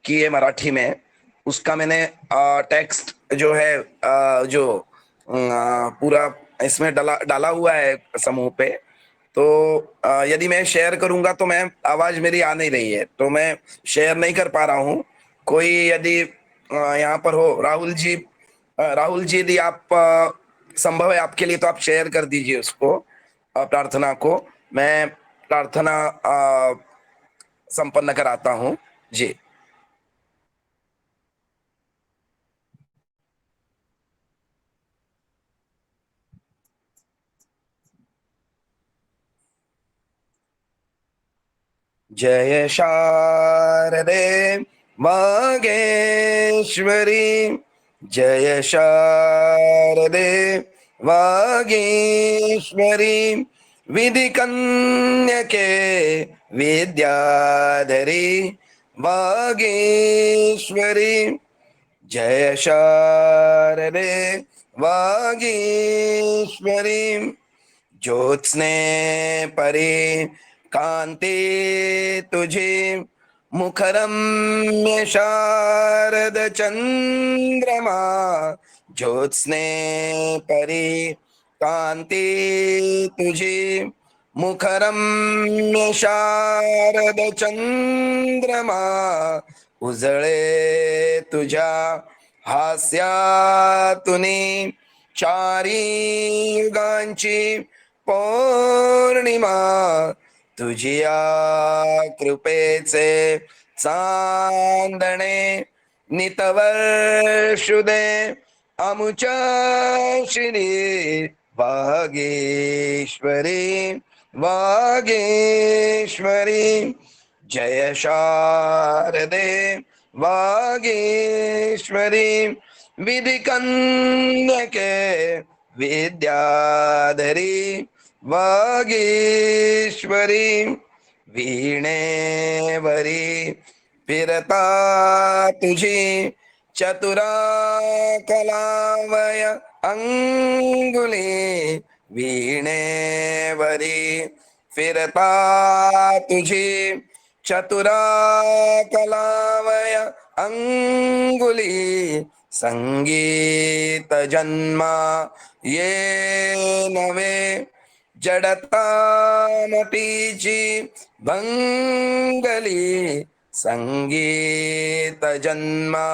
की है मराठी में, उसका मैंने टेक्स्ट जो है जो पूरा इसमें डाला डाला हुआ है समूह पे। तो यदि मैं शेयर करूंगा तो मैं आवाज मेरी आ नहीं रही है, तो मैं शेयर नहीं कर पा रहा हूँ। कोई यदि यहाँ पर हो, राहुल जी यदि आप संभव है आपके लिए तो आप शेयर कर दीजिए उसको, प्रार्थना को। मैं प्रार्थना संपन्न कराता हूँ जी। जय शारदे वागेश्वरी, जय शारदे वागेश्वरी, विधि कन्यके विद्याधरी वागेश्वरी, जय शारदे वागीश्वरी, ज्योत्स्ने परी कांती तुझे, मुखरम्य शारद चंद्रमा, ज्योत्स्ने परी कांती तुझे, मुखरम्य शारद चंद्रमा, उजळे तुझ्या हास्यातुनी, चारी युगांची पौर्णिमा, तुझिया कृपेचे चांदणे, नितवर्षुदे अमुच्या श्री वागेश्वरी वागेश्वरी, जय शारदे वागेश्वरी, विधि कन्यके विद्याधरी वागेश्वरी, वीणेवरी फिरता तुझी चतुरा कलावय अंगुली, वीणेवरी फिरता तुझी चतुरा कलावय अंगुली, संगीत जन्मा ये नवे, जडता मतीची भंगली, संगीत जन्मा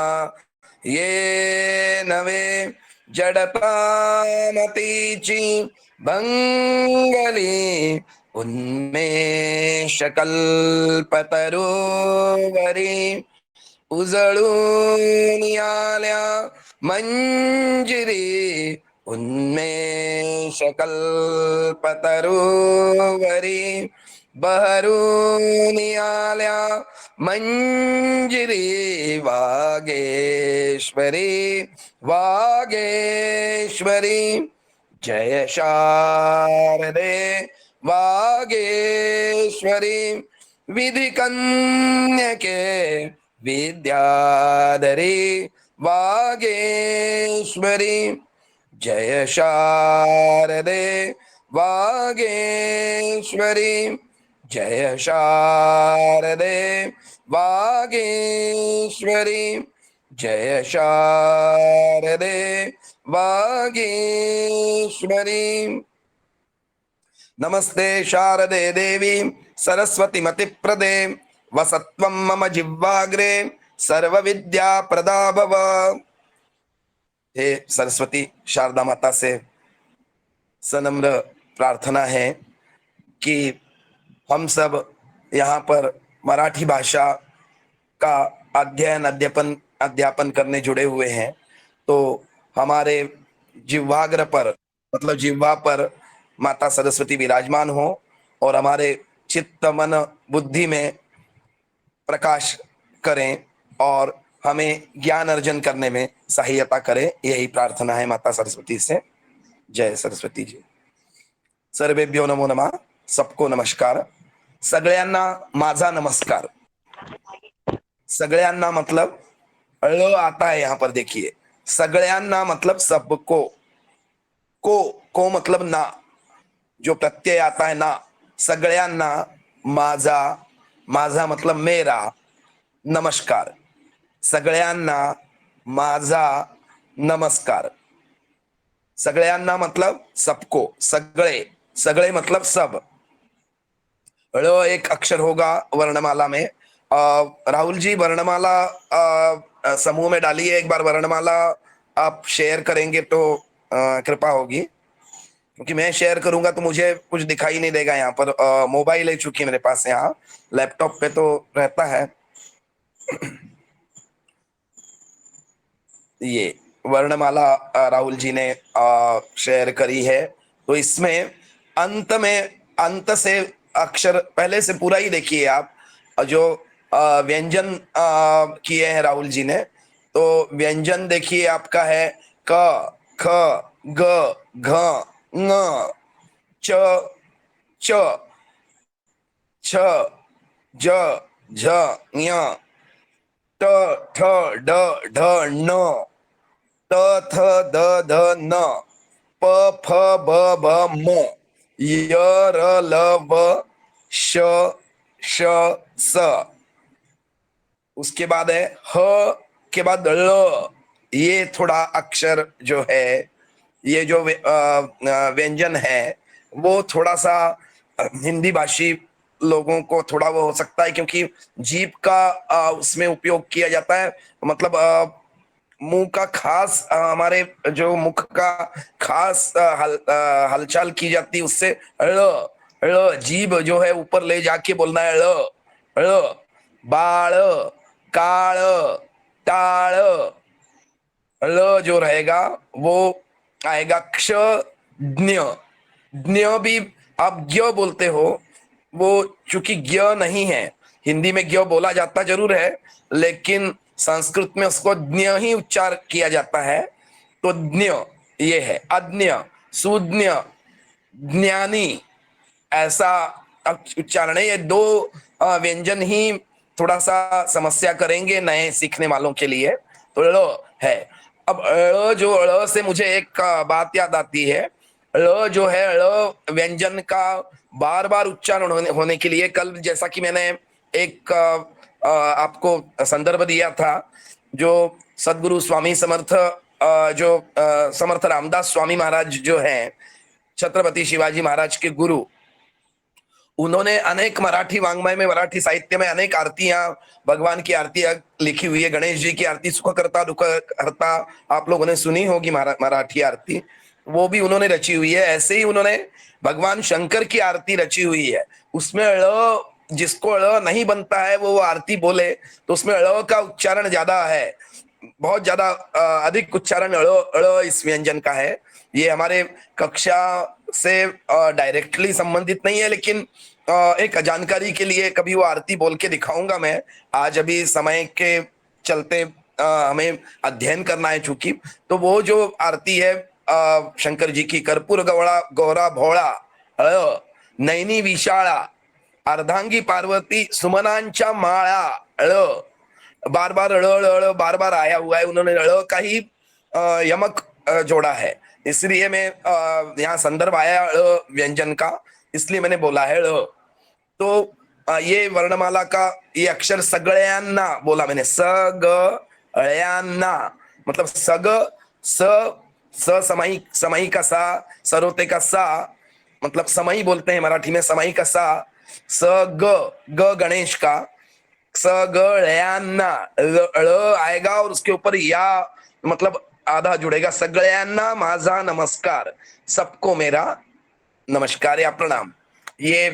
ये नवे, जडता मतीची भंगली, उन्मेष कल्पतरुवरी, उजळून आल्या मंजिरी, उन्मेष कल्पतरुवरी, बहरून आल्या मंजिरी, वागेश्वरी वागेश्वरी, जय शारदे वागेश्वरी, विधि कन्यके विद्याधरी वागेश्वरी, जय शारदे वागेश्वरी, जय शारदे वागेश्वरी, जय शारदे वागेश्वरी। नमस्ते शारदे देवी सरस्वती मतिप्रदे, वसत्वं मम जिह्वाग्रे सर्व विद्या प्रदा भव। हे सरस्वती शारदा माता से सनम्र प्रार्थना है कि हम सब यहाँ पर मराठी भाषा का अध्ययन अध्यापन अध्यापन करने जुड़े हुए हैं। तो हमारे जिह्वाग्र पर मतलब जिह्वा पर माता सरस्वती विराजमान हो और हमारे चित्त मन बुद्धि में प्रकाश करें और हमें ज्ञान अर्जन करने में सहायता करें, यही प्रार्थना है माता सरस्वती से। जय सरस्वती जी। सर्वेभ्यो नमो नमः, सबको नमस्कार। सगळ्यांना माझा नमस्कार। सगळ्यांना मतलब ळ आता है यहाँ पर, देखिए सगळ्यांना मतलब सबको, को मतलब ना, जो प्रत्यय आता है ना, सगळ्यांना माझा, माझा मतलब मेरा नमस्कार। सगळ्यांना माझा नमस्कार। सगळ्यांना मतलब सबको, सगळे, सगळे मतलब सब। ळ एक अक्षर होगा वर्णमाला में। राहुल जी वर्णमाला समूह में डालिए एक बार वर्णमाला, आप शेयर करेंगे तो कृपा होगी, क्योंकि मैं शेयर करूंगा तो मुझे कुछ दिखाई नहीं देगा यहाँ पर। मोबाइल है चूंकि मेरे पास, यहाँ लैपटॉप पे तो रहता है। ये वर्णमाला राहुल जी ने शेयर करी है। तो इसमें अंत से अक्षर पहले से पूरा ही देखिए आप। जो व्यंजन किए हैं राहुल जी ने, तो व्यंजन देखिए आपका है क, ख, ग, घ, ङ, च, च, छ, ज, झ, ञ, ट, ठ, ड, ढ, ण, त, थ, द, ध, न, प, फ, ब, भ, म, य, र, ल, व, श, श, स। उसके बाद है ह के बाद ल। ये थोड़ा अक्षर जो है, ये जो व्यंजन है, वो थोड़ा सा हिंदी भाषी लोगों को थोड़ा वो हो सकता है, क्योंकि जीभ का उसमें उपयोग किया जाता है। मतलब मुंह का खास हमारे जो मुख का खास हलचल की जाती है, उससे ळ, ळ जीभ जो है ऊपर ले जाके बोलना है ळ, ळ। बाळ, काळ, टाळ, ळ जो रहेगा वो आएगा क्ष, ज्ञ। ज्ञ भी आप ज्ञ बोलते हो, वो चूंकि ज्ञ नहीं है, हिंदी में ज्ञ बोला जाता जरूर है, लेकिन संस्कृत में उसको ज्ञ ही उच्चार किया जाता है। तो ज्ञ ये है। अज्ञ, सुज्ञ, ज्ञानी, ऐसा उच्चारण है। ये दो व्यंजन ही थोड़ा सा समस्या करेंगे नए सीखने वालों के लिए। तो ळ है। अब ळ जो, ळ से मुझे एक बात याद आती है। ळ जो है, ळ व्यंजन का बार बार उच्चारण होने के लिए, कल जैसा कि मैंने एक आपको संदर्भ दिया था, जो सदगुरु स्वामी समर्थ जो समर्थ रामदास स्वामी महाराज जो हैं, छत्रपति शिवाजी महाराज के गुरु, उन्होंने अनेक मराठी वाङ्मय में, मराठी साहित्य में अनेक आरतियां, भगवान की आरतियां लिखी हुई है। गणेश जी की आरती सुख करता दुख हरता आप लोगों ने सुनी होगी, मराठी आरती, वो भी उन्होंने रची हुई है। ऐसे ही उन्होंने भगवान शंकर की आरती रची हुई है। उसमें ळ, जिसको ळ नहीं बनता है वो आरती बोले तो उसमें ळ का उच्चारण ज्यादा है, बहुत ज्यादा अधिक उच्चारण ळ, ळ इस व्यंजन का है। ये हमारे कक्षा से डायरेक्टली संबंधित नहीं है, लेकिन एक जानकारी के लिए कभी वो आरती बोल के दिखाऊंगा मैं। आज अभी समय के चलते हमें अध्ययन करना है चूंकि, तो वो जो आरती है शंकर जी की, कर्पूर गवळा गौरा भोळा, नैनी विशाळा, अर्धांगी पार्वती सुमनांच्या माळा, बार बार ळ, ळ बार बार आया हुआ है। उन्होंने ळ का ही यमक जोड़ा है, इसलिए मैं यहाँ संदर्भ आया ळ व्यंजन का, इसलिए मैंने बोला है ळ। तो ये वर्णमाला का ये अक्षर सगळ्यांना बोला मैंने, स ग ळ्यांना, मतलब सग, स, स समाही, समाही का सा, सरोते का सा, मतलब समाही बोलते हैं मराठी में, समाही का सा, स ग, ग गणेश का, स ग ळ्यांना, ळ आएगा और उसके ऊपर या मतलब आधा जुड़ेगा। सगळ्यांना माझा नमस्कार, सबको मेरा नमस्कार या प्रणाम। ये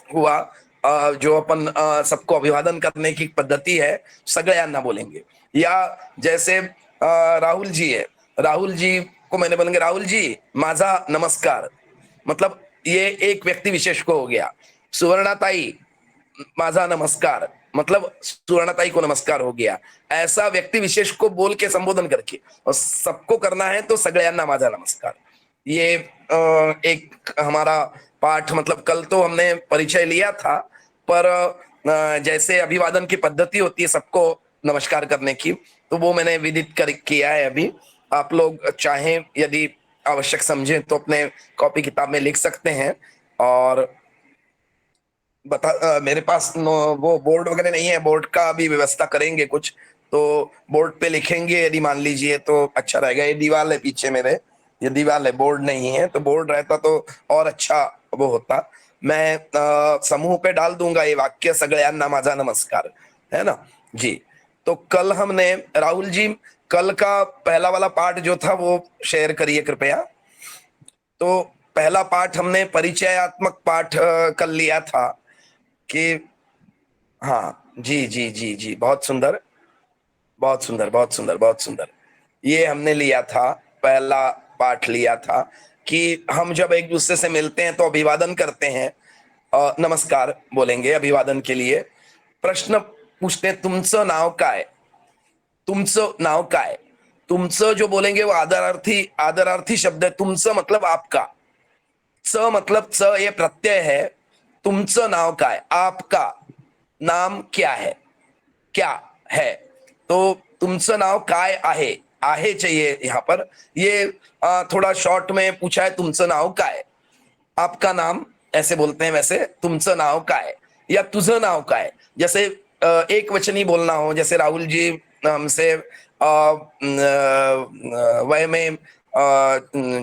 हुआ जो अपन सबको अभिवादन करने की पद्धति है, सगळ्यांना बोलेंगे। या जैसे राहुल जी है, राहुल जी को मैंने बोलेंगे राहुल जी माझा नमस्कार, मतलब ये एक व्यक्ति विशेष को हो गया। सुवर्णाताई माझा नमस्कार, मतलब सुवर्णाताई को नमस्कार हो गया। ऐसा व्यक्ति विशेष को बोल के संबोधन करके, और सबको करना है तो सगळ्यांना माझा नमस्कार। ये एक हमारा पाठ, मतलब कल तो हमने परिचय लिया था, पर जैसे अभिवादन की पद्धति होती है सबको नमस्कार करने की, तो वो मैंने विदित कर किया है अभी। आप लोग चाहें यदि आवश्यक समझें तो अपने कॉपी किताब में लिख सकते हैं। और मेरे पास वो बोर्ड वगैरह नहीं है, बोर्ड का भी व्यवस्था करेंगे कुछ, तो बोर्ड पे लिखेंगे यदि मान लीजिए तो अच्छा रहेगा। ये दीवार है पीछे मेरे, ये दीवार है, बोर्ड नहीं है। तो बोर्ड रहता तो और अच्छा वो होता। मैं समूह पे डाल दूंगा ये वाक्य, सगळ्यांना माझा नमस्कार, है ना जी। तो कल हमने, राहुल जी कल का पहला वाला पार्ट जो था वो शेयर करिए कृपया। तो पहला पाठ हमने परिचयात्मक पाठ कर लिया था कि, हाँ जी जी जी जी, बहुत सुंदर बहुत सुंदर बहुत सुंदर बहुत सुंदर। ये हमने लिया था, पहला पाठ लिया था कि हम जब एक दूसरे से मिलते हैं तो अभिवादन करते हैं, नमस्कार बोलेंगे अभिवादन के लिए। प्रश्न पूछते हैं, तुमचं नाव काय? तुमचं नाव काय? तुमचं जो बोलेंगे वो आदरार्थी शब्द है। तुमचं मतलब आपका, च मतलब च ये प्रत्यय है। तुमचं नाव काय? आपका नाम क्या है? क्या है? तो तुमचं नाव काय आहे चाहिए यहाँ पर। ये थोड़ा शॉर्ट में पूछा है, तुमचं नाव काय? आपका नाम ऐसे बोलते हैं वैसे, तुमचं नाव काय या तुझं नाव काय। जैसे एक वचनी बोलना हो, जैसे राहुल जी हमसे वय में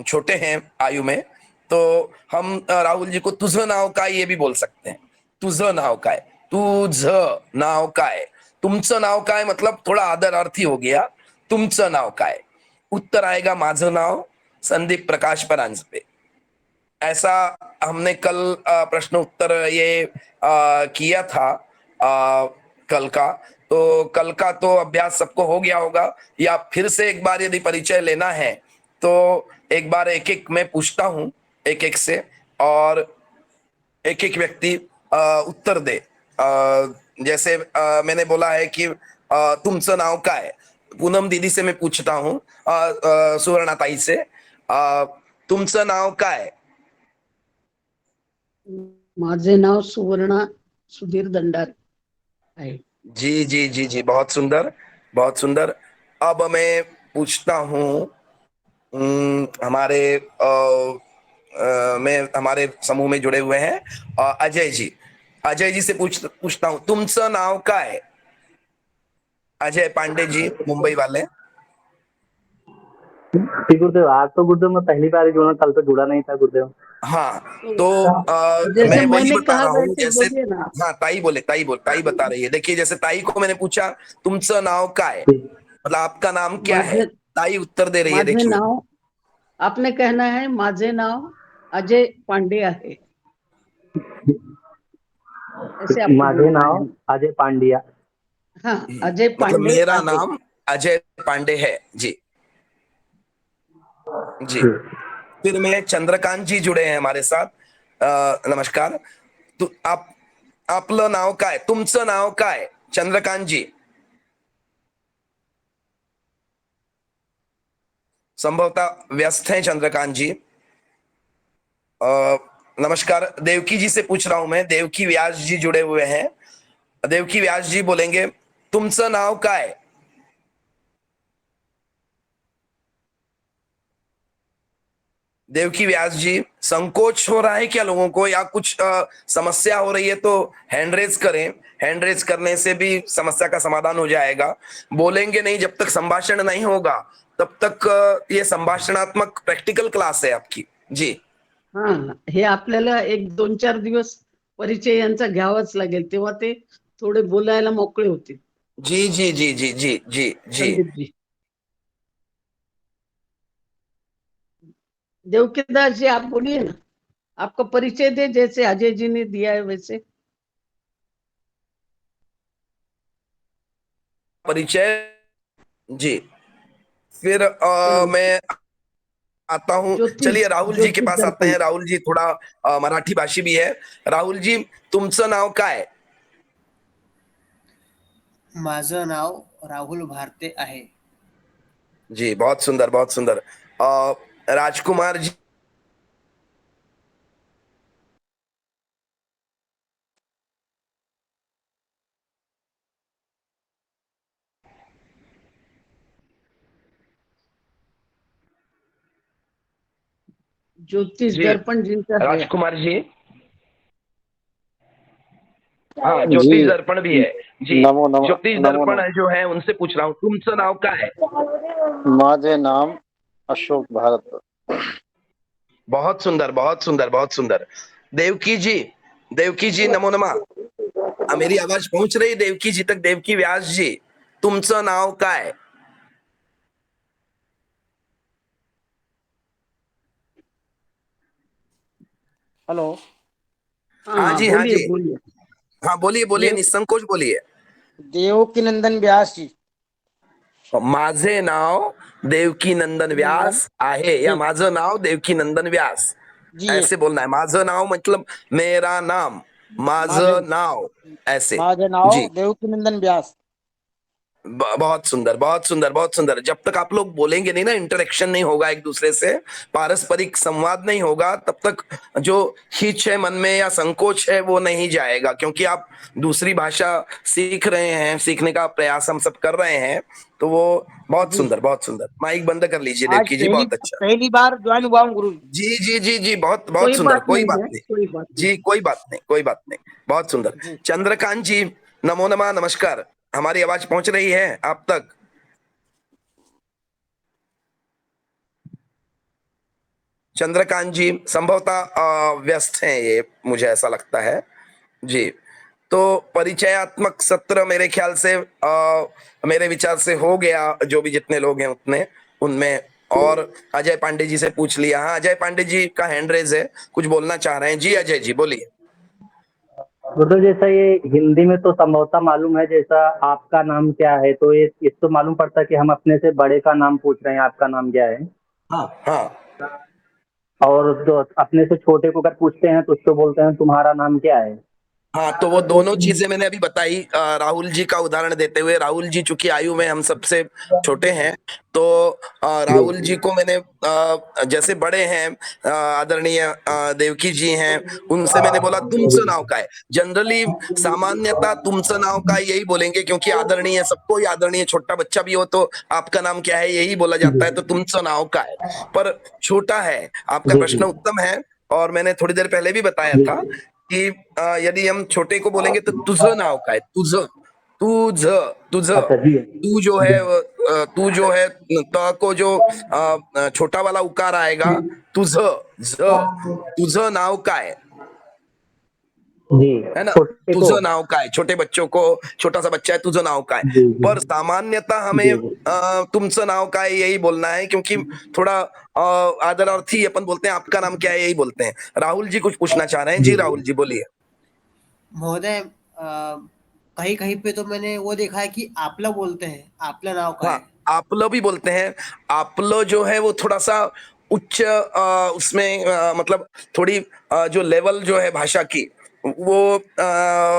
छोटे हैं आयु में, तो हम राहुल जी को तुझं नाव काय ये भी बोल सकते हैं। तुझं नाव काय, तुझं नाव काय। तुमचं नाव काय मतलब थोड़ा आदरार्थी हो गया, तुमचं नाव काय। उत्तर आएगा माझं नाव संदीप प्रकाश परांजपे। ऐसा हमने कल प्रश्न उत्तर ये किया था कल का। तो कल का तो अभ्यास सबको हो गया होगा, या फिर से एक बार यदि परिचय लेना है तो एक बार एक एक मैं पूछता हूं, एक एक से, और एक एक व्यक्ति उत्तर दे। जैसे मैंने बोला है कि तुमचं नाव काय। पूनम दीदी से मैं पूछता हूँ, सुवर्णा ताई से, तुमचं नाव काय? माझे नाव सुवर्णा सुधीर दंडार है। जी जी जी जी, बहुत सुंदर बहुत सुंदर। अब मैं पूछता हूँ हमारे मैं हमारे समूह में जुड़े हुए हैं अजय जी। अजय जी से पूछता हूँ, तुमचं नाव काय? अजय पांडे जी, मुंबई वाले। जी गुरुदेव, आज तो गुरुदेव मैं पहली बार ही जुड़ा, कल तो जुड़ा नहीं था गुरुदेव। हाँ, तो तो जैसे मैं वही मैंने बता कहा रहा हूँ वैसे जैसे, बोलिए ना। हाँ ताई बोले, ताई बता रही है। देखिए जैसे ताई को मैंने पूछा तुमचं नाव काय, मतलब आपका नाम क्या है, माझे ताई उत्तर दे रही है। माझे देखिए नाव, आपने कहना है माझे नाव अजय पांडे है, ऐसे आपको माझे बोलना है। नाव अजय पांड्या। हाँ, अजय मतलब पांडे मेरा है। नाम अजय पांडे है जी। जी, फिर में चंद्रकांत जी जुड़े हैं हमारे साथ। नमस्कार। तो आपलं नाव काय? तुमचं नाव काय चंद्रकांत जी? संभवतः व्यस्त हैं चंद्रकांत जी। नमस्कार। देवकी जी से पूछ रहा हूं मैं, देवकी व्यास जी जुड़े हुए हैं। देवकी व्यास जी बोलेंगे, तुमचं नाव काय? देवकी व्यास जी, संकोच हो रहा है क्या लोगों को, या कुछ समस्या हो रही है तो हैंड रेज करें। हैंड रेज करने से भी समस्या का समाधान हो जाएगा। बोलेंगे नहीं जब तक संभाषण नहीं होगा तब तक ये संभाषणात्मक प्रैक्टिकल क्लास है आपकी जी। हाँ, हे आपल्याला एक 2-4 दिवस परिचय यांचा घ्यावाच लागेल, तेव्हा ते थोडे बोलायला मोकळे होतील। जी जी जी जी जी जी जी। संदीप जी, देवकीदास जी आप बोलिए ना, आपका परिचय दे जैसे अजय जी ने दिया है वैसे। परिचय जी। फिर चलो, मैं आता हूं। चलिए राहुल जी के ज्योतिष पास आते दर्पण। हैं। राहुल जी थोड़ा मराठी भाषी भी है। राहुल जी, तुमचं नाव काय? माझं नाव राहुल भारते आहे। जी, बहुत सुंदर बहुत सुंदर। राजकुमार जी, ज्योतिष जी दर्पण जिनका है। राजकुमार जी, हाँ जी ज्योतिष दर्पण भी है। जी नमो नमो ज्योतिष नमो दर्पण नमो जो है उनसे पूछ रहा हूँ, तुमचं नाव काय? माझे नाम अशोक भारत. बहुत सुंदर, बहुत सुंदर, बहुत सुंदर. देवकी जी, देवकी जी नमो नमः. मेरी आवाज पहुंच रही देवकी जी तक? देवकी व्यास जी, तुमचं नाव काय? हेलो. हाँ हाँ हाँ, जी, हाँ बोलिए जी. बोलिए. हाँ बोलिए बोलिए, देव निसंकोच बोलिए. देवकी नंदन व्यास जी. माझे नाव देवकी नंदन नंदन व्यास आहे, या जी माझं नाव देवकी नंदन व्यास, जी ऐसे बोलना है. माझं नाव मतलब मेरा नाम, माझे माझं नाव, ऐसे. माझे नाव जी. देवकी नंदन व्यास. बहुत सुंदर, बहुत सुंदर, बहुत सुंदर. जब तक आप लोग बोलेंगे नहीं ना, इंटरेक्शन नहीं होगा एक दूसरे से, पारस्परिक संवाद नहीं होगा, तब तक जो खींच है मन में या संकोच है वो नहीं जाएगा, क्योंकि आप दूसरी भाषा सीख रहे हैं, सीखने का प्रयास हम सब कर रहे हैं. तो वो बहुत जी सुंदर, बहुत सुंदर. माइक बंद कर लीजिए आज देवकी जी, पहली बहुत अच्छा. पहली बार ज्वाइन हुआ हूँ गुरु जी. जी जी जी जी, बहुत बहुत कोई सुंदर. बात कोई नहीं बात है, नहीं. कोई बात नहीं. जी कोई बात नहीं, कोई बात नहीं. बहुत सुंदर. जी चंद्रकांत जी नमो नमः, नमस्कार. हमारी आवाज पहुंच रही है आप तक? चंद्रकांत जी संभवतः व्यस्त हैं, ये मुझे ऐसा लगता है. जी. तो परिचयात्मक सत्र मेरे ख्याल से मेरे विचार से हो गया, जो भी जितने लोग हैं उतने उनमें. और अजय पांडे जी से पूछ लिया. हाँ, अजय पांडे जी का हैंड रेज है, कुछ बोलना चाह रहे हैं. जी अजय जी बोलिए. गुरु जैसा ये हिंदी में तो संभवतः मालूम है, जैसा आपका नाम क्या है, तो ये इससे मालूम पड़ता है कि हम अपने से बड़े का नाम पूछ रहे हैं, आपका नाम क्या है. हाँ हाँ. और जो अपने से छोटे को अगर पूछते हैं तो उसको बोलते हैं तुम्हारा नाम क्या है. हाँ, तो वो दोनों चीजें मैंने अभी बताई. राहुल जी का उदाहरण देते हुए, राहुल जी चूंकि आयु में हम सबसे छोटे हैं, तो राहुल जी को मैंने जैसे बड़े हैं, आदरणीय देवकी जी हैं, उनसे मैंने बोला तुमचं नाव काय. जनरली सामान्यतः तुमचं नाव काय यही बोलेंगे, क्योंकि आदरणीय सबको ही आदरणीय, छोटा बच्चा भी हो तो आपका नाम क्या है यही बोला जाता है, तो तुमचं नाव काय. पर छोटा है, आपका जी प्रश्न जी उत्तम है. और मैंने थोड़ी देर पहले भी बताया जी. था कि यदि हम छोटे को बोलेंगे तो तुझं नाव काय, तुझं, तुझं, तुझं. अच्छा जी. तू जो है तू जो है, त को जो छोटा वाला उकार आएगा, तुझं, झ, तुझं नाव काय, जी है ना. छोटे को. तुझं नाव काय, छोटे बच्चों को, छोटा सा बच्चा है, तुझं नाव काय. जी जी पर सामान्यतः हमें जी जी. तुमचं नाव काय यही बोलना है, क्योंकि थोड़ा आदरार्थी अपन बोलते हैं, आपका नाम क्या है यही बोलते हैं. राहुल जी कुछ पूछना चाह रहे हैं. जी जी जी. राहुल जी बोलिए. महोदय, कहीं कहीं पे तो मैंने वो देखा है कि आपलं बोलते हैं. आपलं नाव काय हाँ, आहे? आपलं भी बोलते हैं. आपलं जो है वो थोड़ा सा उच्च, उसमें मतलब थोड़ी जो लेवल जो है भाषा की, वो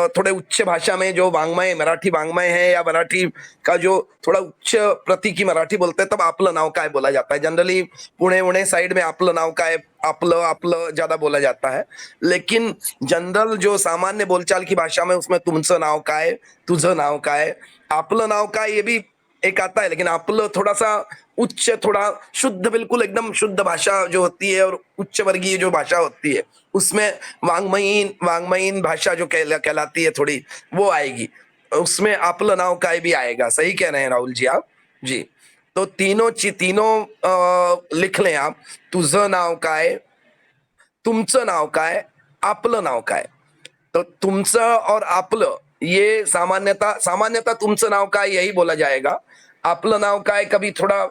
थोड़े उच्च भाषा में जो वाङ्मय, मराठी वाङ्मय है, या मराठी का जो थोड़ा उच्च प्रति की मराठी बोलते हैं, तब आपलं नाव काय बोला जाता है. जनरली पुणे उणे साइड में आपलं नाव काय, आपलं आपलं ज्यादा बोला जाता है. लेकिन जनरल जो सामान्य बोलचाल की भाषा में, उसमें तुमचं नाव काय, तुझं नाव काय, आपलं नाव काय ये भी एक आता है. लेकिन आपलं थोड़ा सा उच्च, थोड़ा शुद्ध, बिल्कुल एकदम शुद्ध भाषा जो होती है, और उच्च वर्गीय जो भाषा होती है, उसमें वाङ्मयीन वाङ्मयीन भाषा जो कहलाती है थोड़ी, वो आएगी. उसमें आपलं नाव काय भी आएगा. सही कह रहे हैं राहुल जी आप. जी. तो तीनों लिख लें आप. तुझं नाव काय, तुमचं नाव काय, आपलं नाव काय. तो तुमचं और आपलं, ये सामान्यतः तुमचं नाव काय यही बोला जाएगा. आपलं नाव काय कभी थोड़ा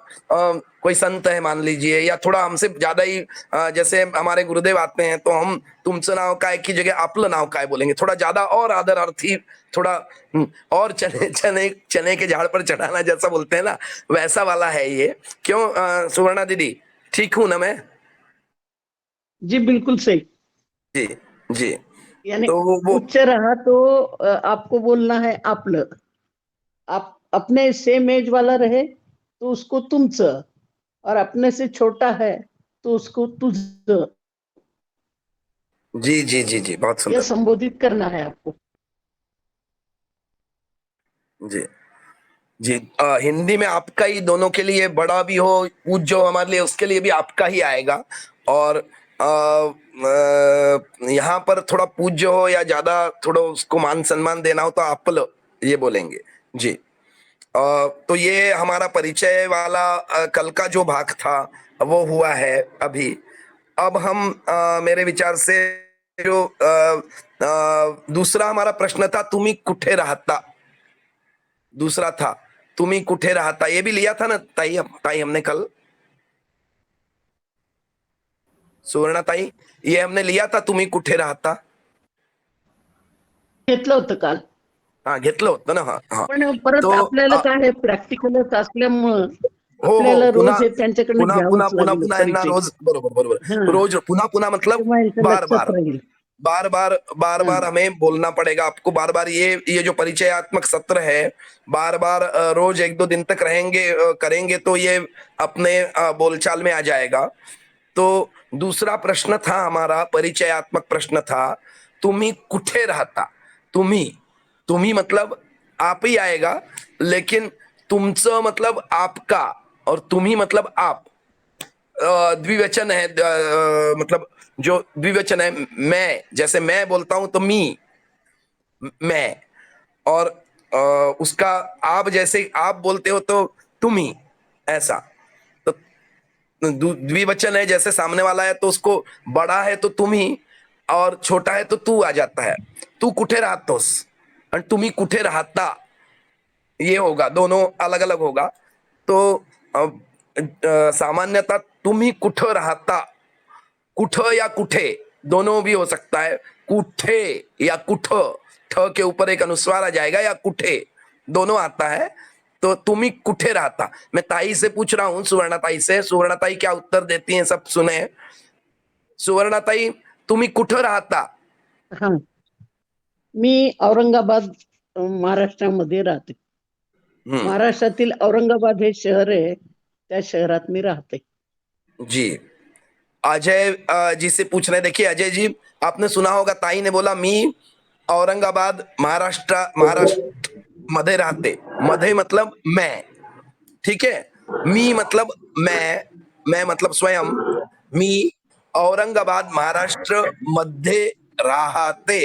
कोई संत है मान लीजिए, या थोड़ा हमसे ज्यादा ही जैसे हमारे गुरुदेव आते हैं, तो हम तुमचं नाव काय की जगह आपलं नाव काय बोलेंगे, थोड़ा ज्यादा और आदरार्थी, थोड़ा और चने चने चने के झाड़ पर चढ़ाना जैसा बोलते हैं ना, वैसा वाला है ये. क्यों सुवर्णा दीदी, ठीक हूं ना मैं? जी बिल्कुल सही. जी. जी. यानी तो वो उच्च रहा तो आपको बोलना है आपलं. आप अपने सेम एज वाला रहे तो उसको तुमचं, और अपने से छोटा है तो उसको तुझं, जी जी जी जी, बहुत यह सुंदर. संबोधित करना है आपको. जी जी. हिंदी में आपका ही दोनों के लिए, बड़ा भी हो पूज जो हमारे लिए, उसके लिए भी आपका ही आएगा. और यहाँ पर थोड़ा पूज्य हो या ज्यादा थोड़ा उसको मान सम्मान देना हो तो आपलं, ये बोलेंगे जी। तो ये हमारा परिचय वाला कल का जो भाग था वो हुआ है अभी। अब हम मेरे विचार से जो दूसरा हमारा प्रश्न था, तुम्ही कुठे राहता, दूसरा था तुम्ही कुठे राहता, ये भी लिया था ना ताई, ताई हमने कल, सुवर्णा ताई, ये हमने लिया था तुम्ही कुठे राहता। घेतलं होतं काल. हा घेतलं होतं ना, हा हा. पण परत तो आपल्याला काय आहे, प्रॅक्टिकलच असल्यामुळं हो आपल्याला हो, पुन्हा रोज हे त्यांच्याकडनं पुन्हा पुन्हा घ्यावंच पुन्हा लागलं पुन्हा यांना परिचय. रोज, बरोबर बरोबर, हा, रोज पुन्हा पुन्हा मतलब तेव्हा यांच्या बार लक्षात बार राहील. बार बार बार हा. बार हमें बोलना पड़ेगा आपको, बार बार ये जो परिचयात्मक सत्र है बार बार रोज 1-2 दिन तक रहेंगे, करेंगे तो ये अपने बोलचाल में आ जाएगा। तो दूसरा प्रश्न था हमारा, परिचयात्मक प्रश्न था, तुम्ही कुठे राहता। तुम्ही, तुम्ही मतलब आप ही आएगा, लेकिन तुमचं मतलब आपका, और तुम्ही मतलब आप, द्विवचन है, मतलब जो द्विवचन है, मैं, जैसे मैं बोलता हूं तो मी, मैं, और उसका आप, जैसे आप बोलते हो तो तुम्ही, ऐसा। तो द्विवचन है, जैसे सामने वाला है तो उसको बड़ा है तो तुम्ही, और छोटा है तो तू आ जाता है। तू कुठे राहतोस और तुम्ही कुठे राहता, ये होगा, दोनों अलग अलग होगा। तो सामान्यतः तुम्ही कुठं राहता, कुठं या कुठे दोनों भी हो सकता है, कुठे या कुठं, ठ के ऊपर एक अनुस्वार आ जाएगा, या कुठे दोनों आता है। तो तुम्ही कुठे रहता, मैं ताई से पूछ रहा हूं, सुवर्णा ताई से, सुवर्णा ताई क्या उत्तर देती हैं सब सुने। सुवर्णा ताई, तुम्ही कुठं राहता। हा, मी औरंगाबाद महाराष्ट्रामध्ये राहते. हम्म, महाराष्ट्रातील औरंगाबाद हे शहर आहे, त्या शहरात मी राहते. जी। अजय जी से पूछ रहे हैं, देखिए अजय जी, आपने सुना होगा ताई ने बोला मी औरंगाबाद महाराष्ट्र मध्ये राहते, मध्ये मतलब मैं, ठीक है, मी मतलब मैं मतलब स्वयं, मी औरंगाबाद महाराष्ट्र मध्ये राहते,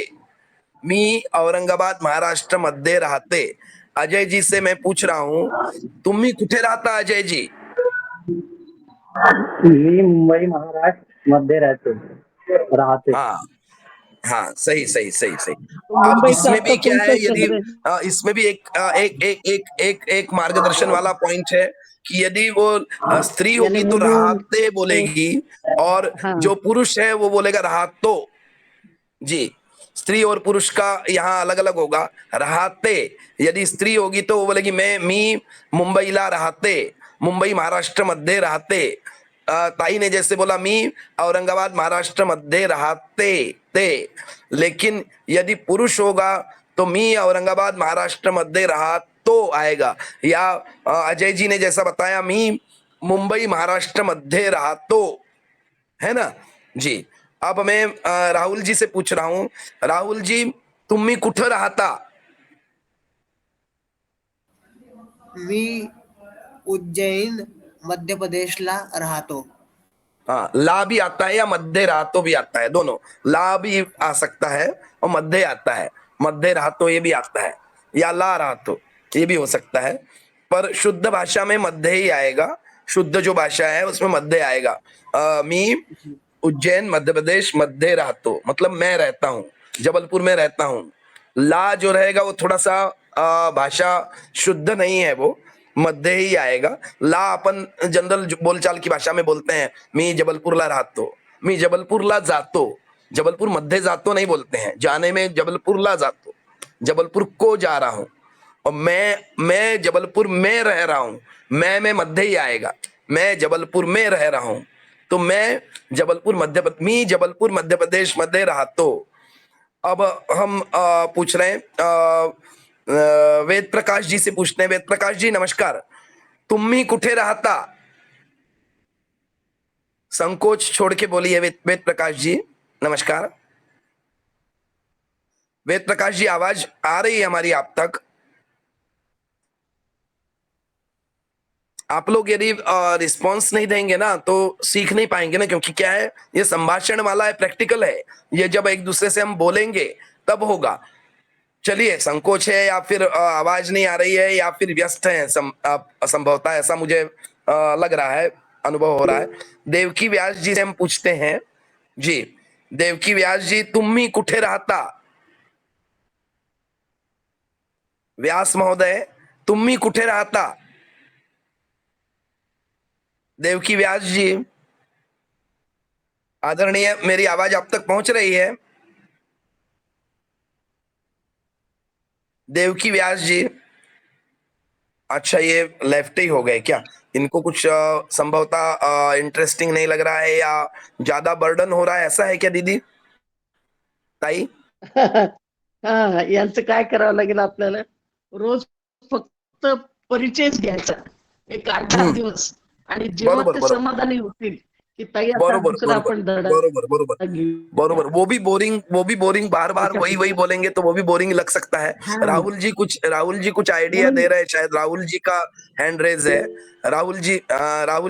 मी औरंगाबाद महाराष्ट्र मध्ये राहते। अजय जी से मैं पूछ रहा हूं, तुम्ही कुठे राहता अजय जी। मी मुंबई महाराष्ट्र मध्ये राहते। हाँ हाँ, सही सही सही सही। तो अब मुंबईचं इसमें आता भी क्या है, कोणतं यदि शहर आहे? इसमें भी एक मार्गदर्शन वाला पॉइंट है कि यदि वो स्त्री यानी होगी तो मुलुंड, राहते बोलेगी, और हाँ, जो पुरुष है वो बोलेगा राहतो। जी, स्त्री और पुरुष का यहाँ अलग अलग होगा। राहते, यदि स्त्री होगी तो वो बोलेगी मी मुंबईला राहते, मुंबई महाराष्ट्र मध्ये राहते। ताई ने जैसे बोला मी औरंगाबाद महाराष्ट्र मध्ये राहते ते, लेकिन यदि पुरुष होगा तो मी औरंगाबाद महाराष्ट्र मध्ये राहतो आएगा। या अजय जी ने जैसा बताया, मी मुंबई महाराष्ट्र मध्ये राहतो, है ना जी। अब मैं राहुल जी से पूछ रहा हूं, राहुल जी, तुम्ही कुठं राहता। मी उज्जैन मध्य प्रदेशला राहतो. हाँ, ला भी आता है या मध्य राहतो भी आता है, दोनों, ला भी आ सकता है और मध्य आता है, मध्य राहतो ये भी आता है, या ला राहतो ये भी हो सकता है, पर शुद्ध भाषा में मध्य ही आएगा। शुद्ध जो भाषा है उसमें मध्य आएगा। मी उज्जैन मध्य प्रदेश मध्य राहतो, मतलब मैं रहता हूँ, जबलपुर में रहता हूँ। ला जो रहेगा वो थोड़ा सा भाषा शुद्ध नहीं है, वो मध्य ही आएगा। ला अपन जनरल बोलचाल की भाषा में बोलते हैं, मी जबलपुरला राहतो, मी जबलपुरला जातो, जबलपुर मध्य जातो नहीं बोलते हैं, जाने में जबलपुरला जातो, जबलपुर को जा रहा हूं। और मैं जबलपुर में रह रहा हूं, मैं में मध्य ही आएगा, मैं जबलपुर में रह रहा हूं, तो मैं जबलपुर मी जबलपुर मध्य प्रदेश मध्य राहतो। अब हम पूछ रहे हैं, वेद प्रकाश जी से पूछते हैं। वेद प्रकाश जी नमस्कार, तुम्ही कुठे राहता। संकोच छोड़ के बोलिए वेद प्रकाश जी, नमस्कार। वेद प्रकाश जी, आवाज आ रही है हमारी आप तक। आप लोग यदि रिस्पॉन्स नहीं देंगे ना तो सीख नहीं पाएंगे ना, क्योंकि क्या है, ये संभाषण वाला है, प्रैक्टिकल है, ये जब एक दूसरे से हम बोलेंगे तब होगा। चलिए, संकोच है या फिर आवाज नहीं आ रही है या फिर व्यस्त है, संभवतः ऐसा मुझे लग रहा है, अनुभव हो रहा है। देवकी व्यास जी से हम पूछते हैं। जी, देवकी व्यास जी, तुम्ही कुठे राहता? व्यास महोदय, तुम्ही कुठे राहता? देवकी व्यास जी, आदरणीय, मेरी आवाज आप तक पहुंच रही है? देवकी व्यास जी, अच्छा, ये लेफ्ट ही हो गए क्या? इनको कुछ संभवतः इंटरेस्टिंग नहीं लग रहा है या ज्यादा बर्डन हो रहा है, ऐसा है क्या दीदी, ताई? हा, यांचं काय करावं लागेल आपल्याला? रोज फक्त परिचयच घ्यायचा एक 8-10 हम्म, दिवस, आणि जेव्हा बरोबर ते बरोबर समाधानी होतील की ताई आता बरोबर दुसरा बरोबर आपण धडा बरोबर बरोबर घेऊया. बरोबर, वो भी बोरिंग, बार बार वही वही बोलेंगे तो वो भी बोरिंग लग सकता है। हा, राहुल जी कुछ आइडिया म्हणून दे रहे हैं, शायद राहुल जी का हैंड रेज है। राहुल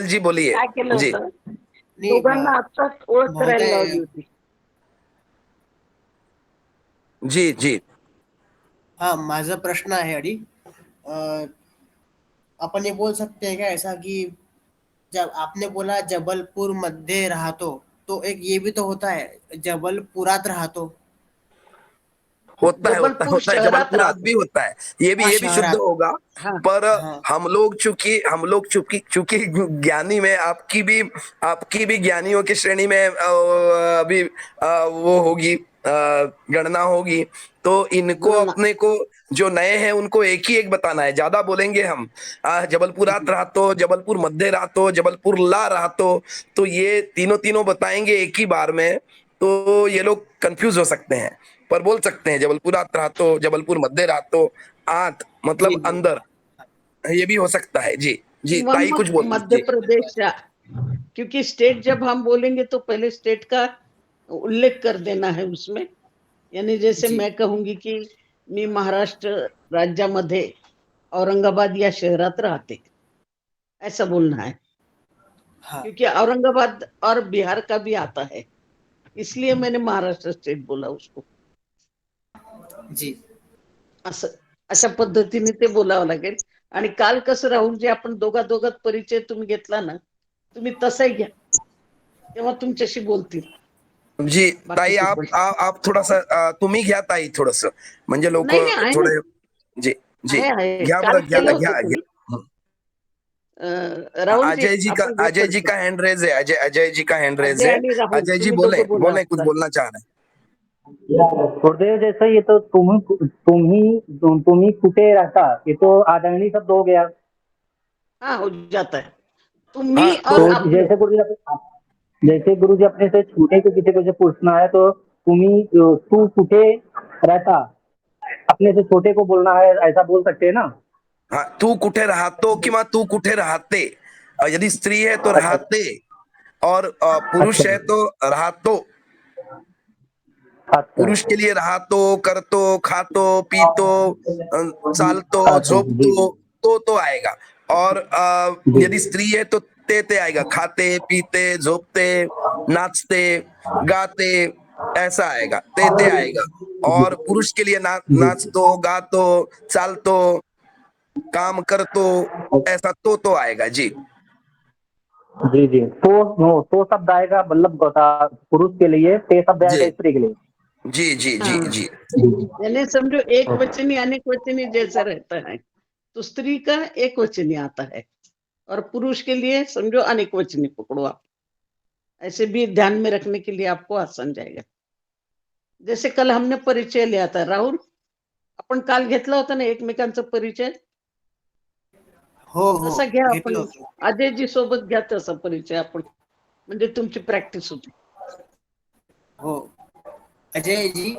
जी बोलिए। काय केलं जी होतं, नहीं दोघांना आत्ताच ओळख करायला महोदय, लावली होती. जी जी हाँ माझा प्रश्न आहे अडी, अ, अपन ये बोल सकते हैं क्या ऐसा कि जब आपने बोला जबलपुर मध्य राहतो, तो एक ये भी तो होता है जबलपुरात राहतो। जबलपुर होता है, शहरात जबलपुरात राहतो. भी होता है, हाँ ये भी शुद्ध शहरात। होगा। हा, पर हाँ हम लोग चूंकि ज्ञानी में आपकी भी ज्ञानियों की श्रेणी में अभी वो होगी, गणना होगी, तो इनको ना, अपने को जो नए हैं उनको एक ही एक बताना है, ज्यादा बोलेंगे हम जबलपुरात राहतो, जबलपुर मध्य राहतो, जबलपुर ला राहतो, तो ये तीनों तीनों बताएंगे एक ही बार में, तो ये लोग कंफ्यूज हो सकते हैं। पर बोल सकते हैं जबलपुरात राहतो, जबलपुर मध्य राहतो, आत जी मतलब जी। अंदर, ये भी हो सकता है। जी जी, किंवा ताई कुछ मग बोल मध्य जी। प्रदेश, क्योंकि स्टेट जब हम बोलेंगे तो पहले स्टेट का उल्लेख कर देना है उसमें. यानी जैसे जी मैं कहूंगी कि मी महाराष्ट्र राज्यामध्ये औरंगाबाद या शहरात राहते, ऐसा बोलना है. हाँ क्योंकि औरंगाबाद और बिहार का भी आता है, इसलिए मैंने महाराष्ट्र स्टेट बोला उसको. जी असं अशा पद्धतीने ते बोलावं लागेल. आणि काल कसं राहुलजी आपण दोघात परिचय तुम्ही घेतला ना, तुम्ही तसाही घ्या, तेव्हा तुमच्याशी बोलतील जी ताई, बाकीचे पण. आप थोड़ा सा तुम्ही घ्या ताई, थोडस, म्हणजे लोक नाही नाही, आहे ना, थोडे, जी जी, आहे घ्या काल बरं, घ्या केलं होतं घ्या तुम्ही. घ्या। राहुलजी आपण घेतलं अजय जी होतं. का हैंड रेज है, अजय जी का हैंड रेज अजय है। आणि राहुल अजय जी तुम्ही बोले दोघं बोला बोले, कुछ आता. बोलना चाह रहे गुरुदेव जैसा ये तो तुम्ही कुठे रहता, ये तो आदरणीय शब्द हो गया। हाँ, हो जाता है हैं। तुम्ही हाँ, और तो आपलं. जैसे गुरु जी अपने से छूटे को किसी को से पूछना है तो तू कुठे रहता, अपने से छोटे को बोलना है, ऐसा बोल सकते हैं ना। हाँ, तू कुठे राहतो किंवा तू कुठे राहते, यदि स्त्री है तो अच्छा राहते, और पुरुष अच्छा है तो राहतो। अच्छा पुरुष के लिए राहतो, करतो, खातो, पीतो, चालतो, अच्छा जी झोपतो, तो आएगा। और जी यदि स्त्री है तो ते आएगा, खाते, पीते, झोपते, नाचते, गाते, ऐसा आएगा, ते आएगा। और पुरुष के लिए जी नाचतो, गातो, चालतो, काम करतो, ऐसा तो आएगा। जी जी जी, तो शब्द आएगा, मतलब पुरुष के लिए ते शब्द आएगा जी स्त्री के लिए। जी जी जी हाँ, जी जी यानी समझो एक वचनी अनेक वचनी जैसा रहता है, तो स्त्री का एक वचनी आता है, और पुरुष के लिए समझो अनेक वचनी पकड़ो आप. ऐसे भी ध्यान में रखने के लिए आपको आसान जाएगा. जैसे कल हमने परिचय लिया था राहुल, आपण काल घेतला होता ना एकमेकांचा परिचय, हो हो तसा घ्या घेतलं आपण. होतं. अजयजी सोबत घ्या तसा परिचय आपण, म्हणजे तुमची प्रॅक्टिस होती. हो अजय जी, जी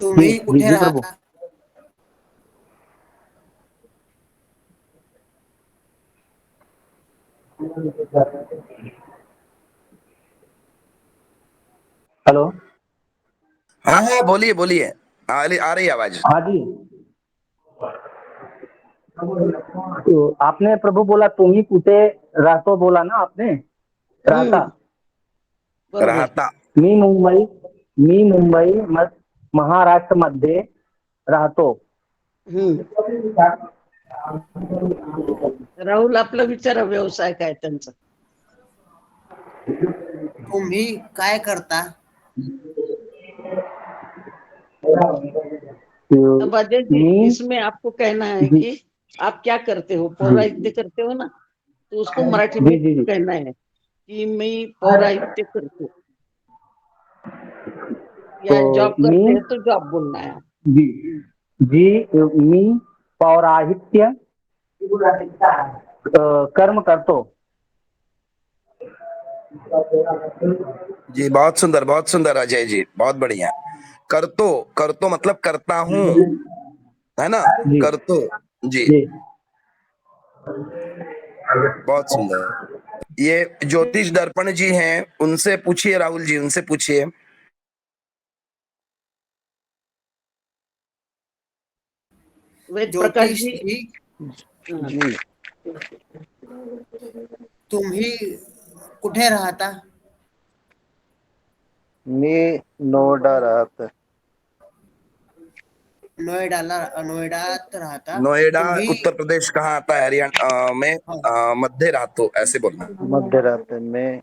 तुम्ही जी कुठे जी प्रभु। राहता? हेलो। हाँ हाँ, बोलिए बोलिए, आ रही आवाज। हाँ जी, तो आपने प्रभु बोला तुम्ही कुठे राहतो, बोला ना आपने, राहता। बरोबर. राहता। मी मुंबई महाराष्ट्र मध्ये राहतो. राहुल आपला विचारा व्यवसाय काय त्यांचा. तुम्ही काय करता? अब अजय जी मी इसमें आपको कहना है जी कि आप क्या करते हो, पौराहित्य करते हो ना, तो उसको मराठी में जी जी जी कहना है कि मैं पौराहित्य करतो, या तो जॉब मी करते हैं तो जॉब बोलना है. जी जी मी पौराहित्य कर्म करतो. जी बहुत सुंदर अजय जी, बहुत बढ़िया. करतो, करतो मतलब करता हूँ, है ना. जी करतो. जी, जी बहुत सुंदर. ये ज्योतिष दर्पण जी हैं, उनसे पूछिए, राहुल जी उनसे पूछिए. वेद प्रकाश ज्योतिष जी. जी, हाँ. जी तुम्ही कुठे राहता? मी नोएडा राहत. नोएडात राहता. नोएडा तुम्ही उत्तर प्रदेश कहाँ आता है? हरियाणा में. हाँ, मध्य राहतो ऐसे बोलना. मध्य राहते. मैं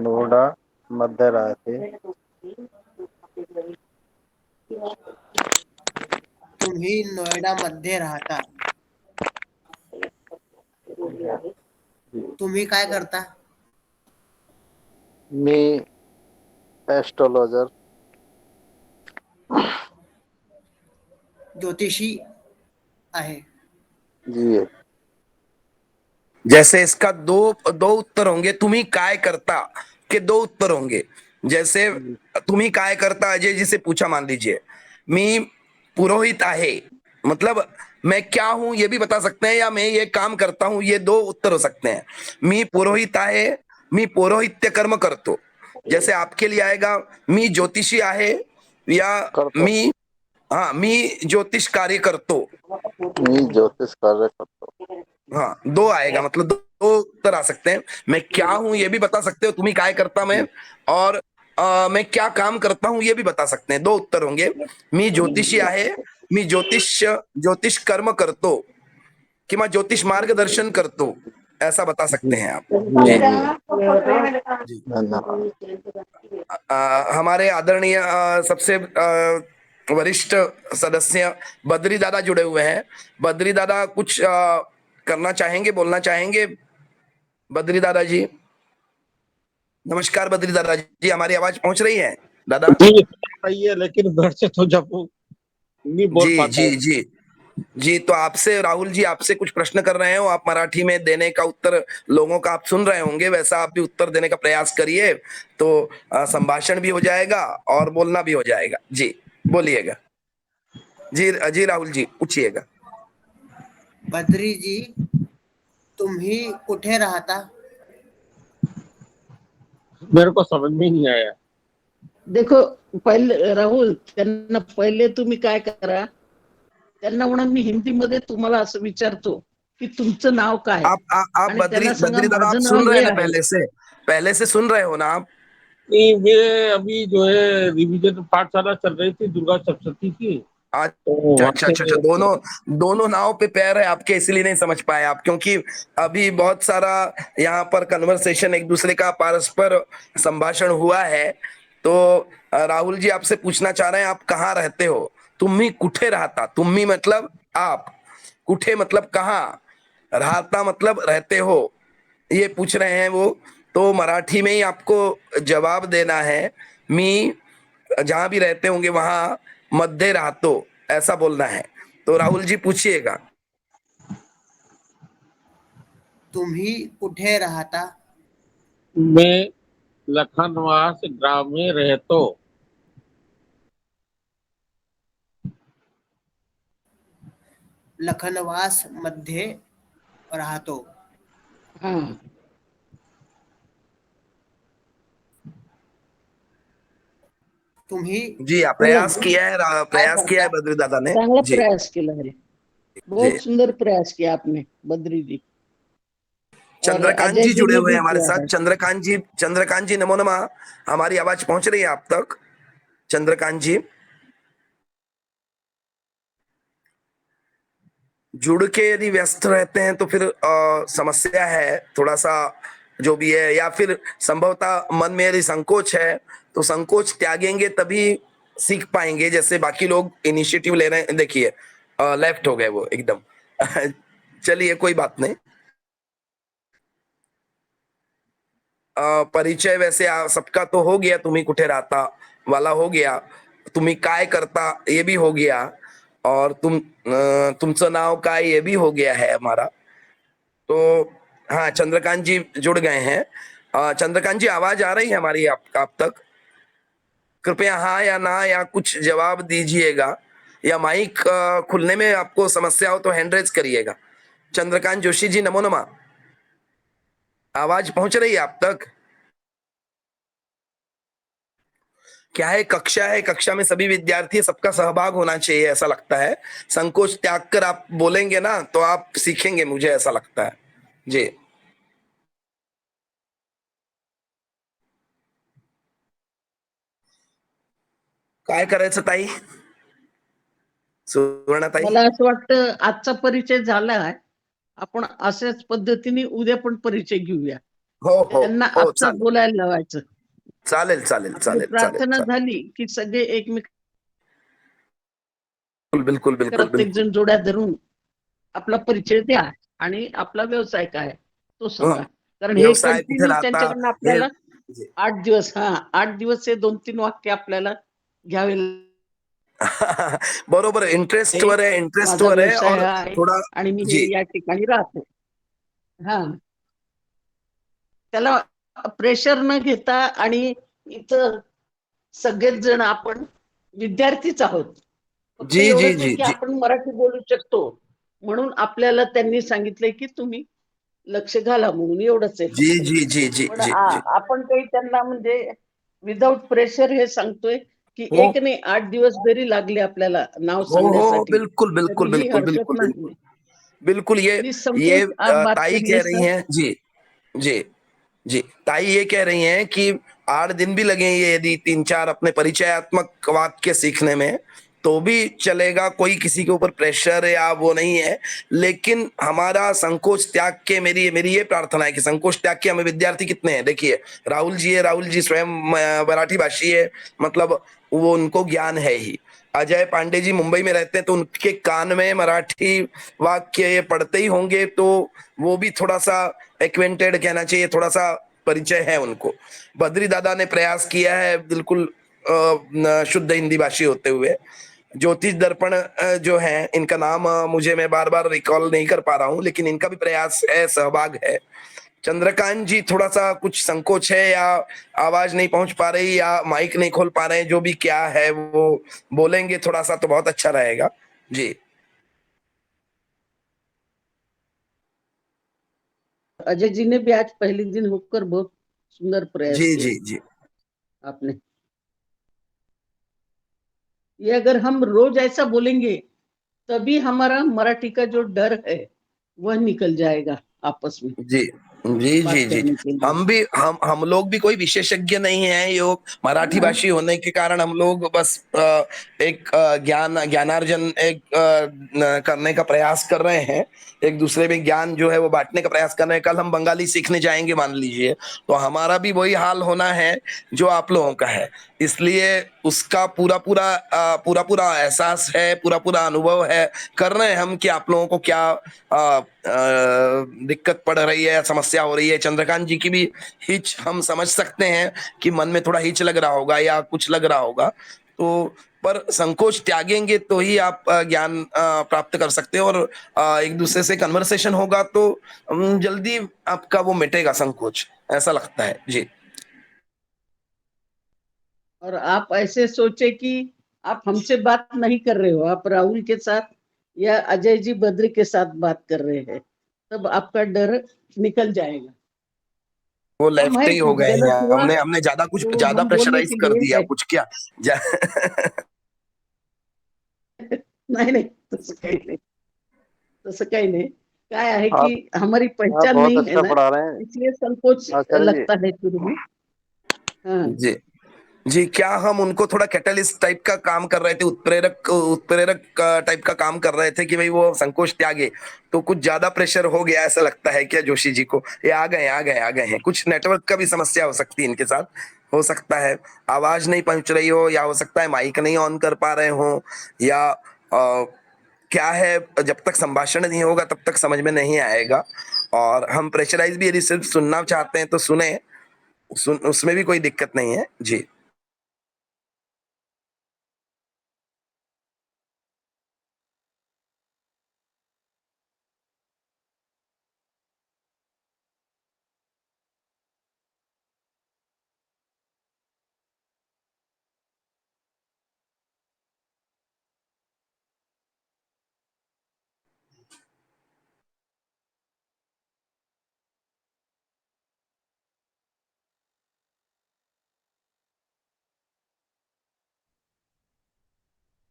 नोएडा मध्य राहते. तुम्ही नोएडा मध्ये राहता. तुम्ही काय करता? मी एस्ट्रोलॉजर. ज्योतिषी आहे. जी जैसे इसका दो दो उत्तर होंगे. तुम्ही काय करता के दो उत्तर होंगे. जैसे तुम्ही काय करता अजय जी से पूछा, मान लीजिए मी पुरोहित आहे, मतलब मैं क्या हूं ये भी बता सकते हैं, या मैं ये काम करता हूं, ये दो उत्तर हो सकते हैं. मी पुरोहित आहे, मी पौरोहित्य कर्म करतो. जैसे आपके लिए आएगा मी ज्योतिषी आहे, या करतो. मी, हाँ मी ज्योतिष कार्य करतो. मी ज्योतिष कार्य करतो. हाँ, दो आएगा, मतलब दो उत्तर आ सकते हैं. मैं क्या हूं ये भी बता सकते हो, तुम्ही काय करता मैं, और मैं क्या काम करता हूं ये भी बता सकते हैं. दो उत्तर होंगे. मी ज्योतिषी आहे, मी ज्योतिष कर्म करतो, किंवा ज्योतिष मार्गदर्शन करतो, ऐसा बता सकते हैं आप. जी जी. धन्यवाद. हमारे आदरणीय सबसे वरिष्ठ सदस्य बद्री दादा जुड़े हुए हैं. बद्री दादा कुछ करना चाहेंगे, बोलना चाहेंगे? बद्री दादा जी, नमस्कार. बद्री दादा जी, हमारी आवाज पहुंच रही है दादा? जी सही है, लेकिन घर से तो जब वो नहीं बोल जी पाता जी है. जी जी. तो आपसे राहुल जी, आपसे कुछ प्रश्न कर रहे हैं, वो आप मराठी में देने का उत्तर लोगों का आप सुन रहे होंगे, वैसा आप भी उत्तर देने का प्रयास करिए, तो संभाषण भी हो जाएगा और बोलना भी हो जाएगा. जी बोलिएगा. जी जी राहुल जी पूछिएगा. बद्री जी, तुम्ही कुठे राहता? मेरे को समझ में नहीं आया. देखो, पहिले राहुल, त्यांना पहिले तुम्ही काय करा, त्यांना म्हणा मी हिंदीमध्ये तुम्हाला असं विचारतो की तुमचं नाव काय, आप आणि बद्री त्यांना सांगा बद्री दादा, आप माझं नाव सुन रहे हे हैं ना? आहे. पहले से सुन रहे हो ना आप? नहीं, मैं अभी जो है रिवीजन पाठशाला चल रही थी दुर्गा सप्तशती की, तो अच्छा वहाँ अच्छा से अच्छा अच्छा. दोनों दोनों नाव पे पैर है आपके, इसलिए नहीं समझ पाए आप, क्योंकि अभी बहुत सारा यहाँ पर कन्वर्सेशन, एक दूसरे का परस्पर संभाषण हुआ है. तो राहुल जी आपसे पूछना चाह रहे हैं, आप कहाँ रहते हो? तुम्ही कुठे राहता. तुम्ही मतलब आप, कुठे मतलब कहाँ, राहता मतलब रहते हो, ये पूछ रहे हैं वो. तो मराठी में ही आपको जवाब देना है. मी जहां भी रहते होंगे वहां मध्य राहतो, ऐसा बोलना है. तो राहुल जी पूछिएगा. तुम्ही कुठे राहता? मैं लखनवास ग्राम में रहतो. लखनवास मध्ये राहतो. हा. तुम्ही जी प्रयास किया है, काय प्रयास किया है करता? बद्री दादा ने. चांगला जी प्रयास केला है, जी. बहुत सुंदर प्रयास किया आपने बद्री जी. और चंद्रकांत अजय जी जी जुड़े ने हुए भी हैं हमारे किया साथ. है. चंद्रकांत जी नमो नमः. हमारी आवाज पहुंच रही है आप तक? चंद्रकांत जी जुड़ के यदि व्यस्त रहते हैं तो फिर समस्या है थोड़ा सा जो भी है, या फिर संभवतः मन में यदि संकोच है तो संकोच त्यागेंगे तभी सीख पाएंगे। जैसे बाकी लोग इनिशिएटिव ले रहे हैं, देखिए लेफ्ट हो गए वो एकदम। चलिए कोई बात नहीं। परिचय वैसे सबका तो हो गया, तुम्ही कुठे राहता वाला हो गया, तुम्ही काय करता ये भी हो गया, और तुमचं नाव काय ये भी हो गया है हमारा। तो हाँ, चंद्रकांत जी जुड़ गए हैं। चंद्रकांत जी, आवाज आ रही है हमारी आप तक? कृपया हाँ या ना या कुछ जवाब दीजिएगा, या माइक खुलने में आपको समस्या हो तो हैंड रेज करिएगा। चंद्रकांत जोशी जी, नमो नमः। आवाज पहुंच रही है आप तक? क्या है, कक्षा है, कक्षा में सभी विद्यार्थी, सबका सहभाग होना चाहिए ऐसा लगता है। संकोच त्याग कर आप बोलेंगे ना तो आप सीखेंगे, मुझे ऐसा लगता है जी। काय करायचं ताई, सुवर्णाताई? मला असं वाटतं आजचा परिचय झाला आहे. आपण अशाच पद्धतीने उद्या पण परिचय घेऊया. हो हो त्यांना हो, आपसात चालेल बोलायला लावायचं. चालेल चालेल आपली चालेल चालेल प्रार्थना चालेल, झाली की सगळे एकमेक बिलकुल बिलकुल प्रत्येक बिलकुल। जण जोड्या धरून आपला परिचय द्या आणि आपला व्यवसाय काय तो सांगा. हं, कारण हे व्यवसाय कुठे कंटिन्यू राहता त्यांच्याकडनं हे आपल्याला 8 दिवस 8 दिवस हे 2-3 वाक्य आपल्याला घ्यावे बरोबर, इंटरेस्ट लागेल. वर है, इंटरेस्ट माझा वर है, व्यवसाय और हा आहे थोड़ा आणि मी हे जी या ठिकाणी राहतो. हां. त्याला प्रेशर न घेता आणि इथं सगळेच जण आपण विद्यार्थीच आहोत. फक्त जी जी एवढंच आहे जी की जी आपण मराठी बोलू शकतो. म्हणून आपल्याला त्यांनी सांगितलंय की तुम्ही लक्ष घाला म्हणून एवढंच आहे जी फक्त. जी जी जी पण जी जी, आपण काही त्यांना म्हणजे विदाऊट प्रेशर हे सांगतोय की हो 1 नाही 8 दिवस जरी लागले आपल्याला नाव हो हो, सांगण्यासाठी बिल्कुल बिल्कुल तरीही बिल्कुल हरकत बिल्कुल नाही. बिल्कुल बिल्कुल। ये निसंकोच आप बात ताई करिए कह रही सर. हैं जी जी जी, ताई ये कह रही हैं कि 8 दिन भी लगे ये यदि 3-4 अपने परिचयात्मक वाक्य सीखने में तो भी चलेगा, कोई किसी के ऊपर प्रेशर या वो नहीं है। लेकिन हमारा संकोच त्याग के, मेरी मेरी ये प्रार्थना है कि संकोच त्याग के, हमें विद्यार्थी कितने हैं देखिए, राहुल जी है, राहुल जी स्वयं मराठी भाषी है, मतलब वो उनको ज्ञान है ही। अजय पांडे जी मुंबई में रहते हैं तो उनके कान में मराठी वाक्य ये पढ़ते ही होंगे, तो वो भी थोड़ा सा एक्वेंटेड कहना चाहिए, थोड़ा सा परिचय है उनको। बद्री दादा ने प्रयास किया है बिल्कुल शुद्ध हिंदी भाषी होते हुए। ज्योतिष दर्पण जो है, इनका नाम मुझे, मैं बार बार रिकॉल नहीं कर पा रहा हूँ, लेकिन इनका भी प्रयास है, सहभाग है। चंद्रकांत जी थोड़ा सा कुछ संकोच है, या आवाज नहीं पहुंच पा रही, या माइक नहीं खोल पा रहे हैं, जो भी क्या है वो बोलेंगे थोड़ा सा तो बहुत अच्छा रहेगा जी। अजय जी ने भी आज पहले दिन होकर बहुत सुंदर प्रयास जी किया जी जी आपने. ये अगर हम रोज ऐसा बोलेंगे तभी हमारा मराठी का जो डर है वह निकल जाएगा आपस में जी जी बात जी जी, करने के लिए. हम लोग भी कोई विशेषज्ञ नहीं है, ये मराठी हाँ, भाषी होने के कारण हम लोग बस एक ज्ञानार्जन करने का प्रयास कर रहे हैं, एक दूसरे में ज्ञान जो है वो बांटने का प्रयास कर रहे हैं। कल हम बंगाली सीखने जाएंगे मान लीजिए, तो हमारा भी वही हाल होना है जो आप लोगों का है। इसलिए उसका पूरा पूरा एहसास है, पूरा पूरा अनुभव है, कर रहे हैं हम कि आप लोगों को क्या दिक्कत पड़ रही है, समस्या हो रही है। चंद्रकांत जी की भी हिच हम समझ सकते हैं कि मन में थोड़ा हिच लग रहा होगा या कुछ लग रहा होगा, तो पर संकोच त्यागेंगे तो ही आप ज्ञान प्राप्त कर सकते हो, और एक दूसरे से कन्वर्सेशन होगा तो जल्दी आपका वो मिटेगा संकोच, ऐसा लगता है जी। और आप ऐसे सोचे कि आप हमसे बात नहीं कर रहे हो, आप राहुल के साथ या अजय जी बद्री के साथ बात कर रहे हैं, तब आपका डर निकल जाएगा. वो हम लेफ्ट है ही हो कुछ गए हैं, गलत हुआ हमने हमने तो ज्यादा हम बोलने प्रेशराइज के कर लिए दिया है. कुछ क्या जा, नाही नाही तसं काही नाही, तसं काही नाही. काय आहे आप कि हमारी आप पहचान बहुत नहीं है अच्छा ना, पढ़ा रहे हैं इसलिए संकोच आचार्य जी। लगता है शुरू में. हाँ. जी जी, क्या हम उनको थोड़ा कैटलिस्ट टाइप का काम कर रहे थे, उत्प्रेरक टाइप का काम कर रहे थे कि भाई वो संकोच त्यागे, तो कुछ ज्यादा प्रेशर हो गया ऐसा लगता है क्या जोशी जी को? ये आ गए हैं, कुछ नेटवर्क का भी समस्या हो सकती है इनके साथ, हो सकता है आवाज नहीं पहुंच रही हो, या हो सकता है माइक नहीं ऑन कर पा रहे हो, या क्या है, जब तक संभाषण नहीं होगा तब तक समझ में नहीं आएगा। और हम प्रेशराइज भी यदि सिर्फ सुनना चाहते हैं तो उसमें भी कोई दिक्कत नहीं है जी।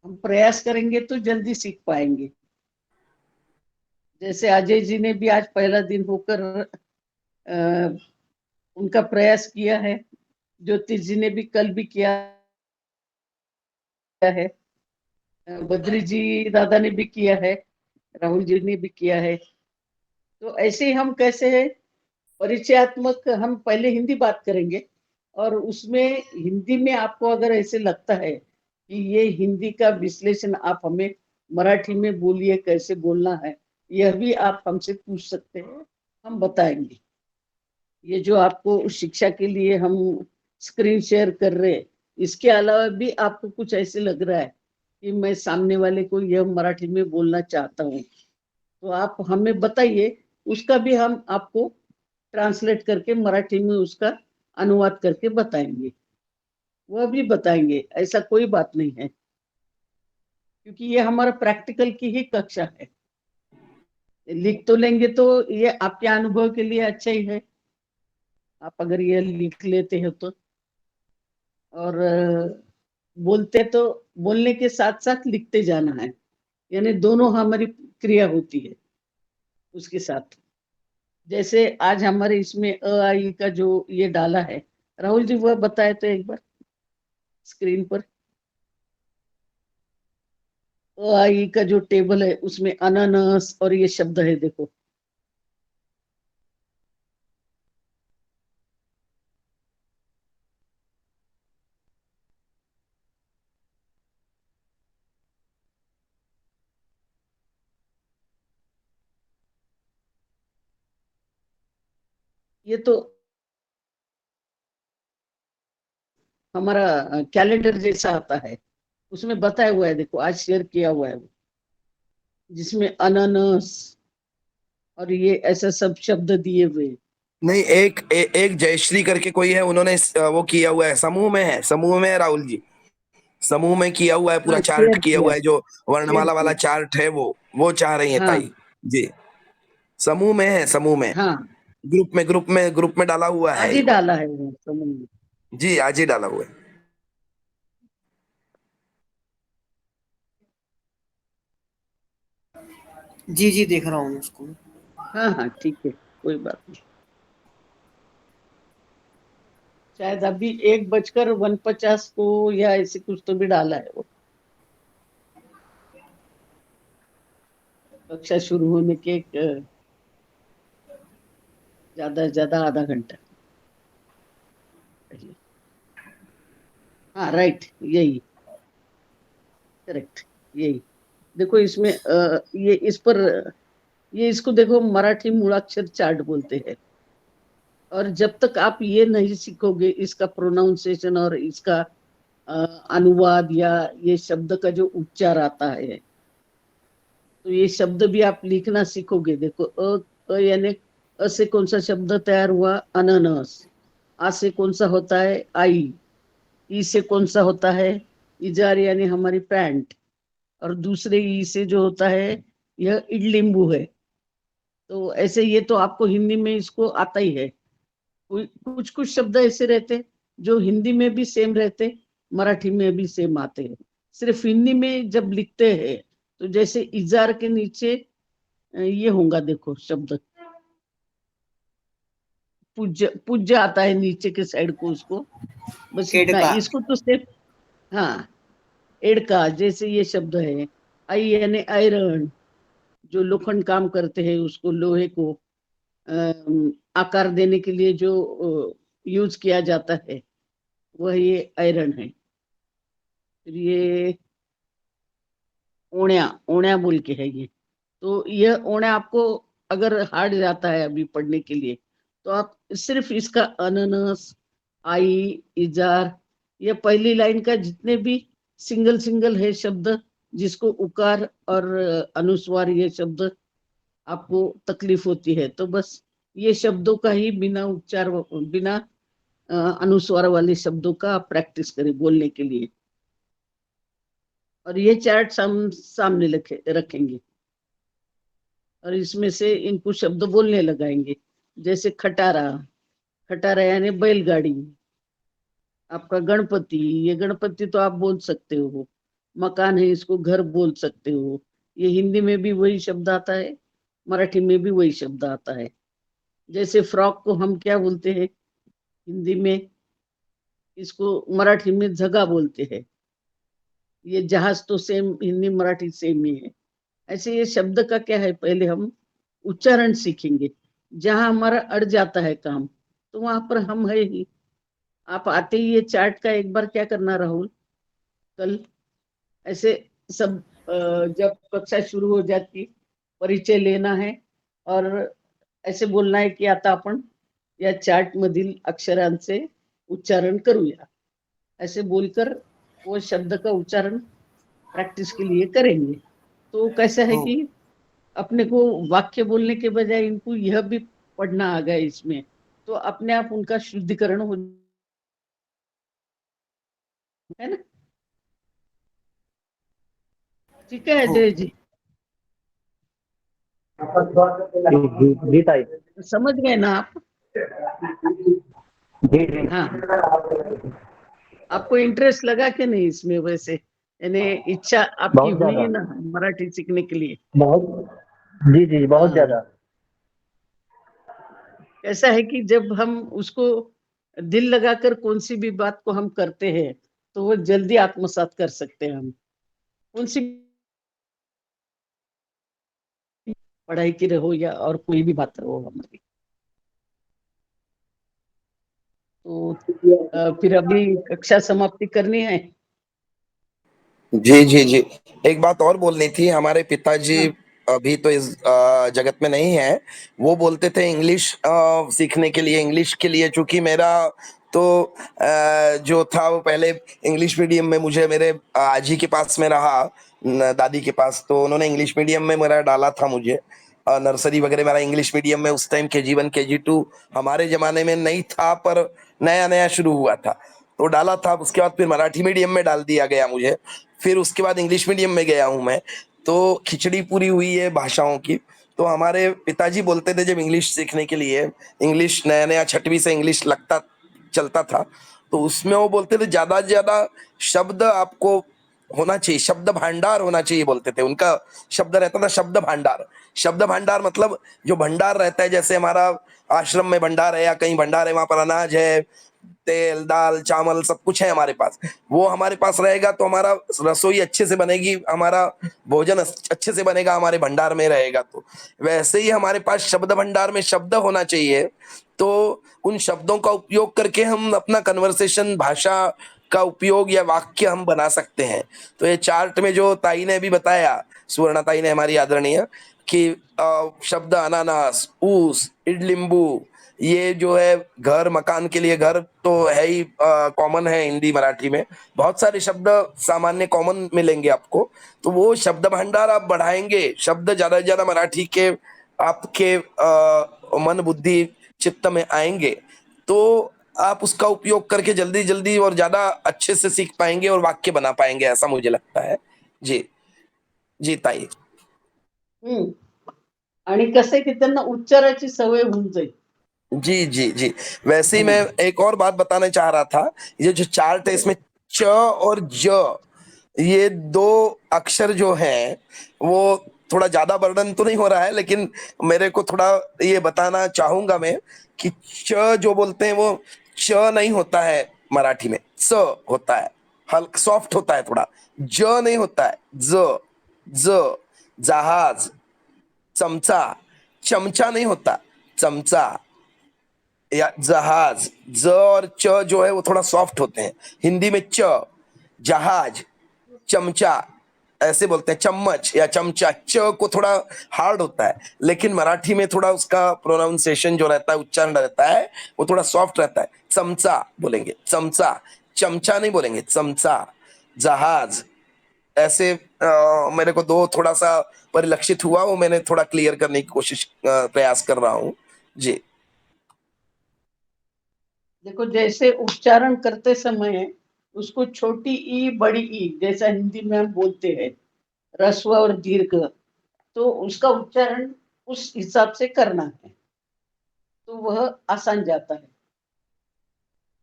हम प्रयास करेंगे तो जल्दी सीख पाएंगे। जैसे अजय जी ने भी आज पहला दिन होकर अ, उनका प्रयास किया है, ज्योतिष जी ने भी कल भी किया है, बद्री जी दादा ने भी किया है, राहुल जी ने भी किया है। तो ऐसे ही हम कैसे है, परिचयात्मक हम पहले हिंदी बात करेंगे, और उसमें हिंदी में आपको अगर ऐसे लगता है कि ये हिंदी का विश्लेषण आप हमें मराठी में बोलिए, कैसे बोलना है, यह भी आप हमसे पूछ सकते हैं, हम बताएंगे। ये जो आपको शिक्षा के लिए हम स्क्रीन शेयर कर रहे हैं, इसके अलावा भी आपको कुछ ऐसे लग रहा है कि मैं सामने वाले को यह मराठी में बोलना चाहता हूँ, तो आप हमें बताइए, उसका भी हम आपको ट्रांसलेट करके मराठी में उसका अनुवाद करके बताएंगे। वह भी बताएंगे, ऐसा कोई बात नहीं है, क्योंकि ये हमारा प्रैक्टिकल की ही कक्षा है। लिख तो लेंगे तो ये आपके अनुभव के लिए अच्छा ही है, आप अगर ये लिख लेते हो तो। और बोलते तो बोलने के साथ साथ लिखते जाना है, यानी दोनों हमारी क्रिया होती है उसके साथ। जैसे आज हमारे इसमें अ आ इ का जो ये डाला है, राहुल जी वह बताए तो एक बार स्क्रीन पर। अ आ इ का जो टेबल है उसमें अनानास और ये शब्द है, देखो। ये तो हमारा कैलेंडर जैसा आता है, उसमें बताया हुआ है, देखो आज शेयर किया हुआ है वो, जिसमें अनानास और ये ऐसा सब शब्द दिए हुए हैं। नहीं, एक जयश्री करके कोई है, उन्होंने वो किया हुआ है, समूह में है राहुल जी, समूह में किया हुआ है, पूरा हाँ चार्ट शेयर किया किया, हुआ है, जो शेयर वर्णमाला वाला किया। चार्ट है वो चाह रही है हाँ ताई जी। समूह में है, समूह में, हाँ, ग्रुप में डाला हुआ है आज ही ये। डाला है वो समूह में। जी, आज ही डाला हुआ है। जी जी, देख रहा हूँ उसको। हाँ हाँ ठीक है, कोई बात नहीं। शायद अभी 1:51 को या ऐसे कुछ तो भी डाला है वो, कक्षा शुरू होने के ज्यादा से ज्यादा आधा घंटा पहले। हाँ राइट, यही करेक्ट, यही। देखो इसमें ये इस पर, ये इसको देखो मराठी मूलाक्षर चार्ट बोलते हैं। और जब तक आप ये नहीं सीखोगे इसका प्रोनाउंसिएशन और इसका अ, अनुवाद, या ये शब्द का जो उच्चार आता है, तो ये शब्द भी आप लिखना सीखोगे। देखो यानी अ से कौन सा शब्द तैयार हुआ, अनानास। आ से कौन सा होता है, आई। ई से कौन सा होता है, इजार यानी हमारी पैंट। और दूसरे ई से जो होता है, यह इडलिंबू है। तो ऐसे ये तो आपको हिंदी में इसको आता ही है। कुछ कुछ शब्द ऐसे रहते जो हिंदी में भी सेम रहते, मराठी में भी सेम आते हैं। सिर्फ हिंदी में जब लिखते हैं तो जैसे इजार के नीचे ये होगा, देखो शब्द पूज्य पूज्य आता है नीचे के साइड को, उसको बस इतना। एडका। इसको तो सिर्फ, हाँ, एड़का, जैसे ये शब्द है आई यानी आयरन, जो लोखंड काम करते हैं, उसको लोहे को आकार देने के लिए जो यूज किया जाता है, वह ये आयरन है। फिर ये ओण्या, ओण्या बोल के है ये। तो यह ओण्या आपको अगर हार्ड जाता है अभी पढ़ने के लिए, तो आप सिर्फ इसका अननस, आई, इजार, ये पहली लाइन का जितने भी सिंगल सिंगल है शब्द, जिसको उकार और अनुस्वार ये शब्द आपको तकलीफ होती है, तो बस ये शब्दों का ही बिना उच्चार, बिना अनुस्वार वाले शब्दों का आप प्रैक्टिस करें बोलने के लिए। और ये चार्ट सामने रखेंगे और इसमें से इनको शब्द बोलने लगाएंगे। जैसे खटारा, खटारा यानी बैलगाड़ी। आपका गणपति, ये गणपति तो आप बोल सकते हो। मकान है, इसको घर बोल सकते हो। ये हिंदी में भी वही शब्द आता है, मराठी में भी वही शब्द आता है। जैसे फ्रॉक को हम क्या बोलते हैं हिंदी में, इसको मराठी में झगा बोलते हैं। ये जहाज तो सेम हिंदी मराठी सेम ही है। ऐसे ये शब्द का क्या है, पहले हम उच्चारण सीखेंगे। जहां हमारा अड़ जाता है काम, तो वहां पर हम है ही। आप आते ही ये चार्ट का एक बार क्या करना राहुल, कल ऐसे सब जब कक्षा शुरू हो जाती, परिचय लेना है और ऐसे बोलना है की आता आपण या चार्ट मधील अक्षरांचे उच्चारण करूया। ऐसे बोलकर वो शब्द का उच्चारण प्रैक्टिस के लिए करेंगे। तो कैसा है हो. कि अपने को वाक्य बोलने के बजाय इनको यह भी पढ़ना आ गया इसमें, तो अपने आप उनका शुद्धिकरण हो, है ना। ठीक है हो. अजय जी, जी ताई। समझ गए ना आप। जी जी। हाँ, आपको इंटरेस्ट लगा कि नहीं इसमें, वैसे यानी इच्छा आपकी बहुत हुई ज्यादा। है ना मराठी सीखने के लिए। बहुत, जी जी, बहुत हाँ, ज्यादा। ऐसा है कि जब हम उसको दिल लगाकर कौन सी भी बात को हम करते हैं, तो वो जल्दी आत्मसात कर सकते हैं हम। कौन सी पढ़ाई की रहो या और कोई भी बात रहो हमारी। तो फिर अभी कक्षा समाप्ति करनी है। जी जी जी, एक बात और बोलनी थी। हमारे पिताजी हाँ, अभी तो इस जगत में नहीं है। वो बोलते थे इंग्लिश सीखने के लिए, इंग्लिश के लिए, चूंकि मेरा तो जो था वो पहले इंग्लिश मीडियम में, मुझे मेरे आजी के पास में रहा, दादी के पास, तो उन्होंने इंग्लिश मीडियम में मेरा डाला था मुझे। नर्सरी वगैरह मेरा इंग्लिश मीडियम में, उस टाइम KG1 KG2 हमारे जमाने में नहीं था, पर नया नया शुरू हुआ था तो डाला था। उसके बाद फिर मराठी मीडियम में डाल दिया गया मुझे। फिर उसके बाद इंग्लिश मीडियम में गया हूँ मैं। तो खिचड़ी पूरी हुई है भाषाओं की। तो हमारे पिताजी बोलते थे जब इंग्लिश सीखने के लिए, इंग्लिश नया नया 6वीं से इंग्लिश लगता चलता था, तो उसमें वो बोलते थे ज्यादा से ज्यादा शब्द आपको होना चाहिए, शब्द भंडार होना चाहिए बोलते थे। उनका शब्द रहता था शब्द भंडार। शब्द भंडार मतलब जो भंडार रहता है, जैसे हमारा आश्रम में भंडार है या कहीं भंडार है, वहां पर अनाज है, तेल दाल चावल सब कुछ है हमारे पास। वो हमारे पास रहेगा तो हमारा रसोई अच्छे से बनेगी, हमारा भोजन अच्छे से बनेगा, हमारे भंडार में रहेगा। तो वैसे ही हमारे पास शब्द भंडार में शब्द होना चाहिए। तो उन शब्दों का उपयोग करके हम अपना कन्वर्सेशन, भाषा का उपयोग या वाक्य हम बना सकते हैं। तो ये चार्ट में जो ताई ने अभी बताया, सुवर्णा ताई ने हमारी आदरणीय, कि शब्द अनानास, ऊस, इडलिंबू, ये जो है घर मकान के लिए, घर तो है ही कॉमन है हिंदी मराठी में, बहुत सारे शब्द सामान्य कॉमन मिलेंगे आपको। तो वो शब्द भंडार आप बढ़ाएंगे, शब्द ज्यादा से ज्यादा मराठी के आपके मन बुद्धि चित्त में आएंगे, तो आप उसका उपयोग करके जल्दी जल्दी और ज्यादा अच्छे से सीख पाएंगे और वाक्य बना पाएंगे, ऐसा मुझे लगता है। जी जी ताई। आणि कसं आहे की त्यांना उच्चाराची सवय होऊन जाईल। जी जी जी, वैसे ही मैं एक और बात बताना चाह रहा था। ये जो चार्ट है इसमें च और ज, ये दो अक्षर जो हैं वो थोड़ा ज्यादा वर्णन तो नहीं हो रहा है, लेकिन मेरे को थोड़ा ये बताना चाहूंगा मैं कि च जो बोलते हैं वो च नहीं होता है मराठी में, च होता है, हल्का सॉफ्ट होता है थोड़ा, ज नहीं होता है, ज ज जहाज, चमचा, चमचा नहीं होता, चमचा या जहाज, ज और च जो है वो थोड़ा सॉफ्ट होते हैं। हिंदी में च, जहाज, चमचा ऐसे बोलते हैं, चम्मच या चमचा, च को थोड़ा हार्ड होता है, लेकिन मराठी में थोड़ा उसका प्रोनाउंसिएशन जो रहता है, उच्चारण रहता है, वो थोड़ा सॉफ्ट रहता है। चमचा बोलेंगे, चमचा, चमचा नहीं बोलेंगे, चमचा, जहाज, ऐसे मेरे को दो थोड़ा सा परिलक्षित हुआ, वो मैंने थोड़ा क्लियर करने की कोशिश प्रयास कर रहा हूँ जी। देखो, जैसे उच्चारण करते समय उसको छोटी ई बड़ी ई, जैसा हिंदी में हम बोलते हैं ह्रस्व और दीर्घ, तो उसका उच्चारण उस हिसाब से करना है, तो वह आसान जाता है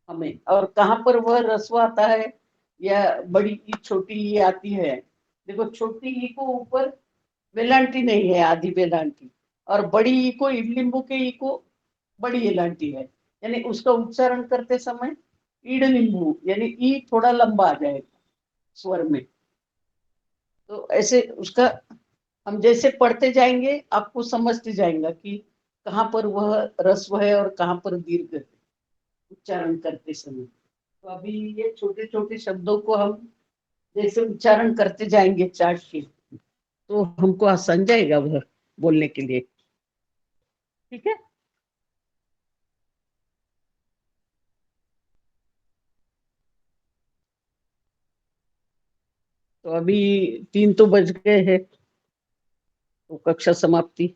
हमें। और कहाँ पर वह ह्रस्व आता है या बड़ी ई छोटी ई आती है, देखो छोटी ई को ऊपर वेलांटी नहीं है, आधी वेलांटी, और बड़ी ई को, इडलिंबू के ई को बड़ी वेलांटी है, यानी उसका उच्चारण करते समय ईडलिंबू यानी ई थोड़ा लंबा आ जाएगा स्वर में। तो ऐसे उसका हम जैसे पढ़ते जाएंगे आपको समझते जाएगा कि कहाँ पर वह ह्रस्व है और कहाँ पर दीर्घ है उच्चारण करते समय। तो अभी ये छोटे छोटे शब्दों को हम जैसे उच्चारण करते जाएंगे चार्ट के, तो हमको आसान जाएगा वह बोलने के लिए। ठीक है। तो अभी 3 तो बज गए हैं, तो कक्षा समाप्ति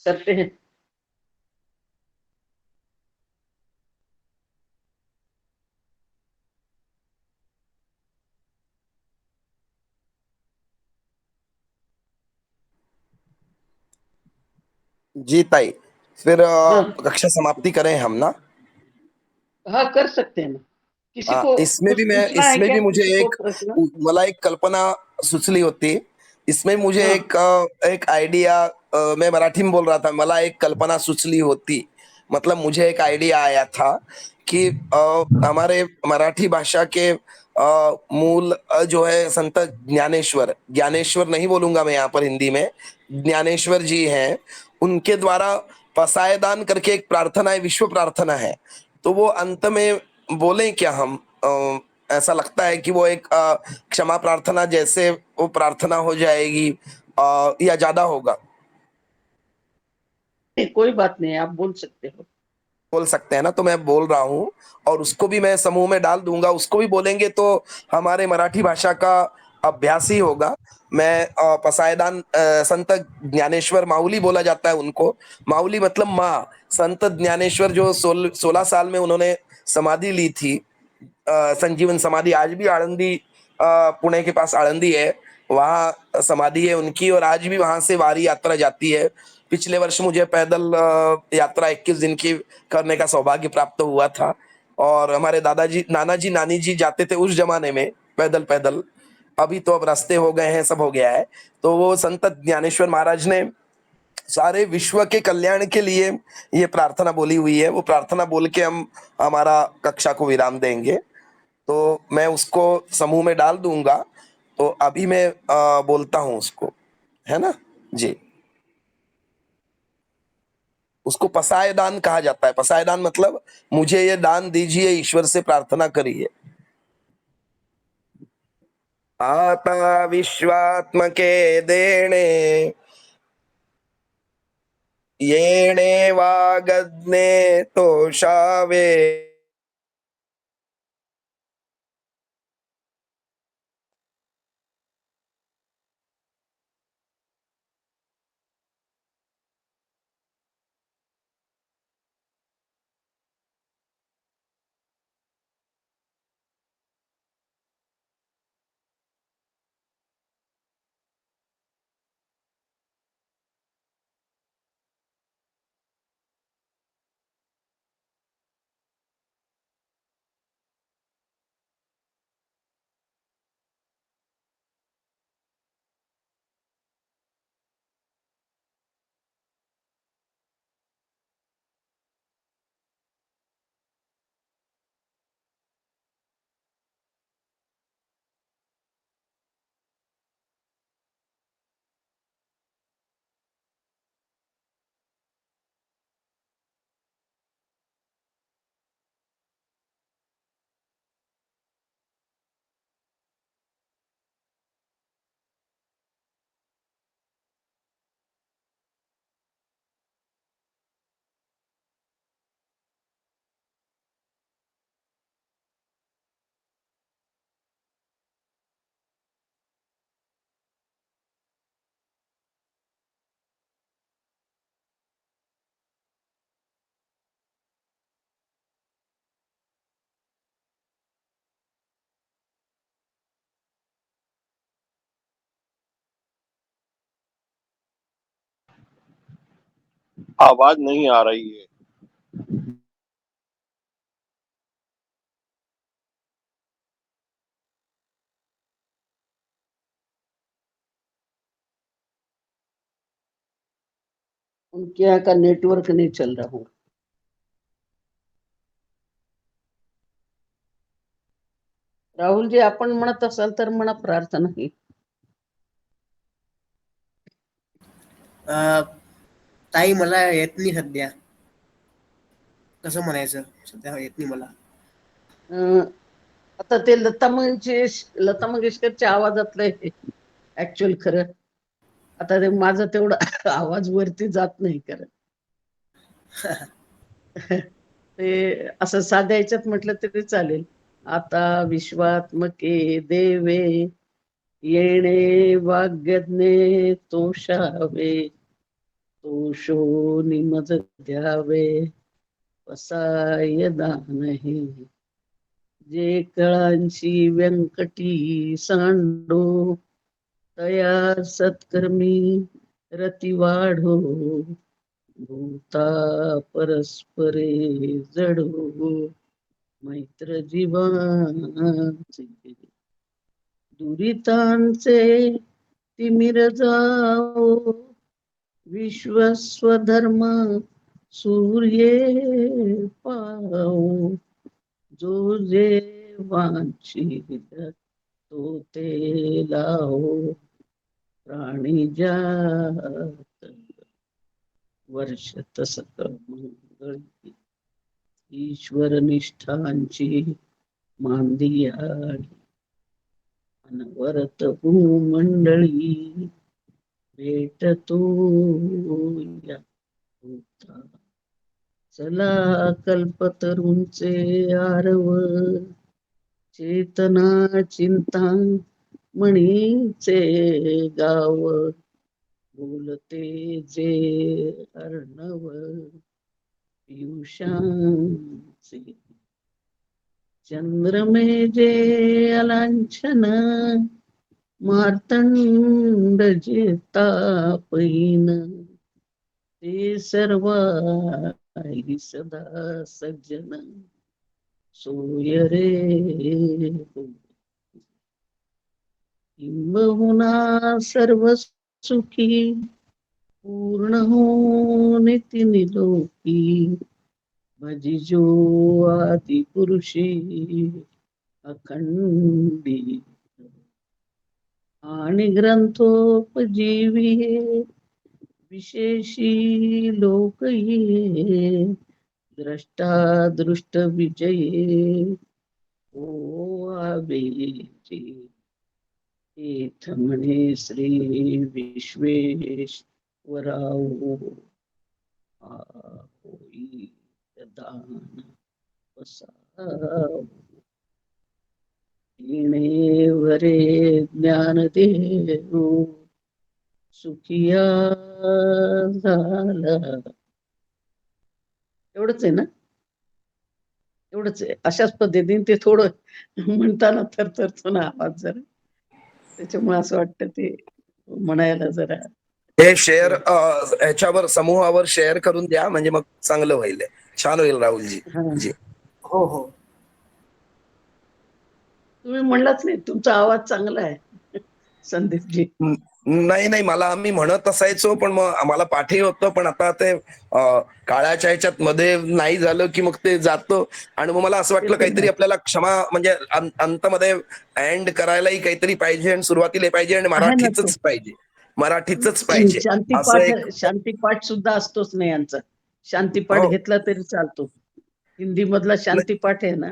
करते हैं। जी ताई, फिर हाँ कक्षा समाप्ति करें हम ना। हाँ, कर सकते हैं ना। किसी को इसमें कुछ भी मैं, पूछना है इसमें क्या, भी मुझे किसी को एक, प्रश्न? मला एक कल्पना सुचली होती, इसमें मुझे हाँ एक आइडिया, मैं मराठी में बोल रहा था, मला एक कल्पना सुचली होती, मतलब मुझे एक आइडिया आया था कि हमारे मराठी भाषा के मूल जो है संत ज्ञानेश्वर, ज्ञानेश्वर नहीं बोलूंगा मैं यहाँ पर हिंदी में, ज्ञानेश्वर जी हैं, उनके द्वारा पसायदान करके एक प्रार्थना है, विश्व प्रार्थना है, तो वो अंत में बोलें क्या हम, ऐसा लगता है कि वो एक क्षमा प्रार्थना जैसे वो प्रार्थना हो जाएगी, या ज्यादा होगा? नहीं, कोई बात नहीं, आप बोल सकते हो। बोल सकते हैं ना, तो मैं बोल रहा हूँ, और उसको भी मैं समूह में डाल दूंगा, उसको भी बोलेंगे तो हमारे मराठी भाषा का अभ्यास ही होगा। मैं पसायदान, संत ज्ञानेश्वर माऊली बोला जाता है उनको, माऊली मतलब माँ, संत ज्ञानेश्वर जो 16 साल में उन्होंने समाधि ली थी, संजीवन समाधि, आज भी आळंदी, पुणे के पास आळंदी है, वहाँ समाधि है उनकी, और आज भी वहां से वारी यात्रा जाती है। पिछले वर्ष मुझे पैदल यात्रा 21 दिन की करने का सौभाग्य प्राप्त हुआ था, और हमारे दादाजी, नाना जी, नानी जी जाते थे उस जमाने में पैदल पैदल, अभी तो अब रास्ते हो गए हैं, सब हो गया है। तो वो संत ज्ञानेश्वर महाराज ने सारे विश्व के कल्याण के लिए ये प्रार्थना बोली हुई है, वो प्रार्थना बोल के हम हमारा कक्षा को विराम देंगे, तो मैं उसको समूह में डाल दूंगा। तो अभी मैं बोलता हूँ उसको, है ना जी। उसको पसाय दान कहा जाता है, पसाय दान मतलब मुझे ये दान दीजिए, ईश्वर से प्रार्थना करिए। आता विश्वात्मके देणे, येणे वागज्ञे तोषावे, आवाज नहीं आ रही है। उनके यहाँ का नेटवर्क नहीं चल रहा होगा। राहुल जी, आपण म्हणत असाल तर म्हणा प्रार्थना ही. ताई मला येत नाही सध्या. कसं म्हणायचं, सध्या येत नाही मला. अं, आता ते लता मंगेशकरच्या आवाजातलं ऍक्च्युअल खरं. आता ते माझं तेवढा आवाज वरती जात नाही खरं. ते असं साध्या ह्याच्यात म्हटलं तरी चालेल. आता विश्वात्मके देवे येणे वाग्यज्ञे तोषावे, तोषो निमज द्यावे वसाय दानही. जे कळांशी व्यंकटी सांडो, तया सत्कर्मी रती वाढो. भूता परस्परे जडो, मैत्र जीवांचे दुरितांचे तिमिर जाओ. विश्वस्वधर्म सूर्ये पाओ. जो जे वांछित तो ते लाओ. प्राणी जात वर्षत सकळ मंगळी. ईश्वर निष्ठांची मांदियाळी. अनवरत भूमंडळी भेटतो या होता. चला कल्पतरूंचे आरव, चेतना चिंता मणीचे गाव. बोलते जे अर्णव पियुषांचे. चंद्रमे जे अलांछन, मार्तंड जे तापहीन. ते सर्वांगी सदा सज्जन, सोय रे हो. किंबहुना सर्व सुखी, पूर्ण हो निती निलोकी. भजिजो आदि पुरुषी अखंडित. आणि ग्रंथोपजीवी विशेषी लोक ये. द्रष्टा दृष्ट विजये ओ आवेचे. एथ म्हणे श्री विश्वेश्वराव होई दान वसाव. येणे वरे ज्ञानदेव सुखिया झाला. एवढंच आहे ना? एवढंच आहे. अशाच पद्धतीने ते थोडं म्हणताना थरथरतो ना आवाज जरा, त्याच्यामुळे असं वाटतं ते म्हणायला जरा. हे शेअर ह्याच्यावर समूहावर शेअर करून द्या, म्हणजे मग चांगलं होईल, छान होईल राहुलजी. हा. जी हो हो. तुम्ही म्हणलाच नाही तुमचा आवाज चांगला आहे संदीपजी. नाही नाही, मला आम्ही म्हणत असायचो, पण मग आम्हाला पाठी होतं, पण आता ते काळाच्या ह्याच्यात मध्ये नाही झालं की मग ते जातं. आणि मग मला असं वाटलं काहीतरी आपल्याला क्षमा, म्हणजे अंतमध्ये एंड करायलाही काहीतरी पाहिजे आणि सुरुवातीला पाहिजे आणि आहे ना तो. मराठीच पाहिजे, मराठीच पाहिजे असं एक. शांतिपाठ सुद्धा असतोच नाही यांचा. शांतिपाठ हो. घेतला तरी चालतो. हिंदी मधला शांतिपाठ आहे ना.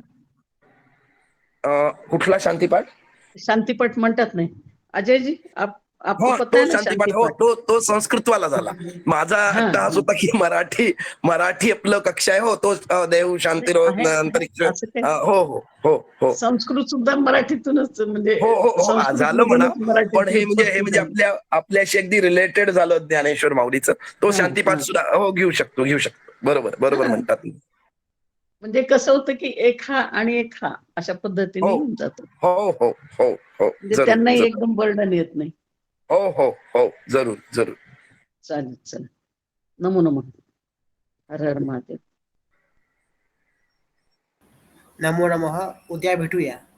कुठला शांतिपाठ? शांतिपाठ म्हणतात नाही अजयजी, आपको हो, पता तो है ना शांतिपाठ. हो, शांतिपाठ? तो संस्कृतवाला झाला. माझा हा अट्टहास होता की मराठी आपलं कक्षा आहे. हो, तो देव शांती आहे अंतरिक्ष. असं काय. हो हो हो हो संस्कृत सुद्धा मराठीतूनच, म्हणजे हो हो हो संस्कृत झालं म्हणा. मधूनच पण मराठीत हे उत्पत्ती म्हणजे झाली. आपल्याशी अगदी रिलेटेड झालं ज्ञानेश्वर माऊलीचं. तो हा शांतिपाठ हा सुद्धा हो घेऊ शकतो. बरोबर हा. म्हणतात. म्हणजे कसं होतं की एक हा आणि एक हा अशा पद्धतीने हो येऊन जातं. हो हो हो हो म्हणजे जरूर त्यांनाही जरूर. एकदम बर्डन येत नाही. हो हो हो जरूर. चालेल. नमो नमः. हर हर महादेव. नमो नमः. उद्या भेटूया.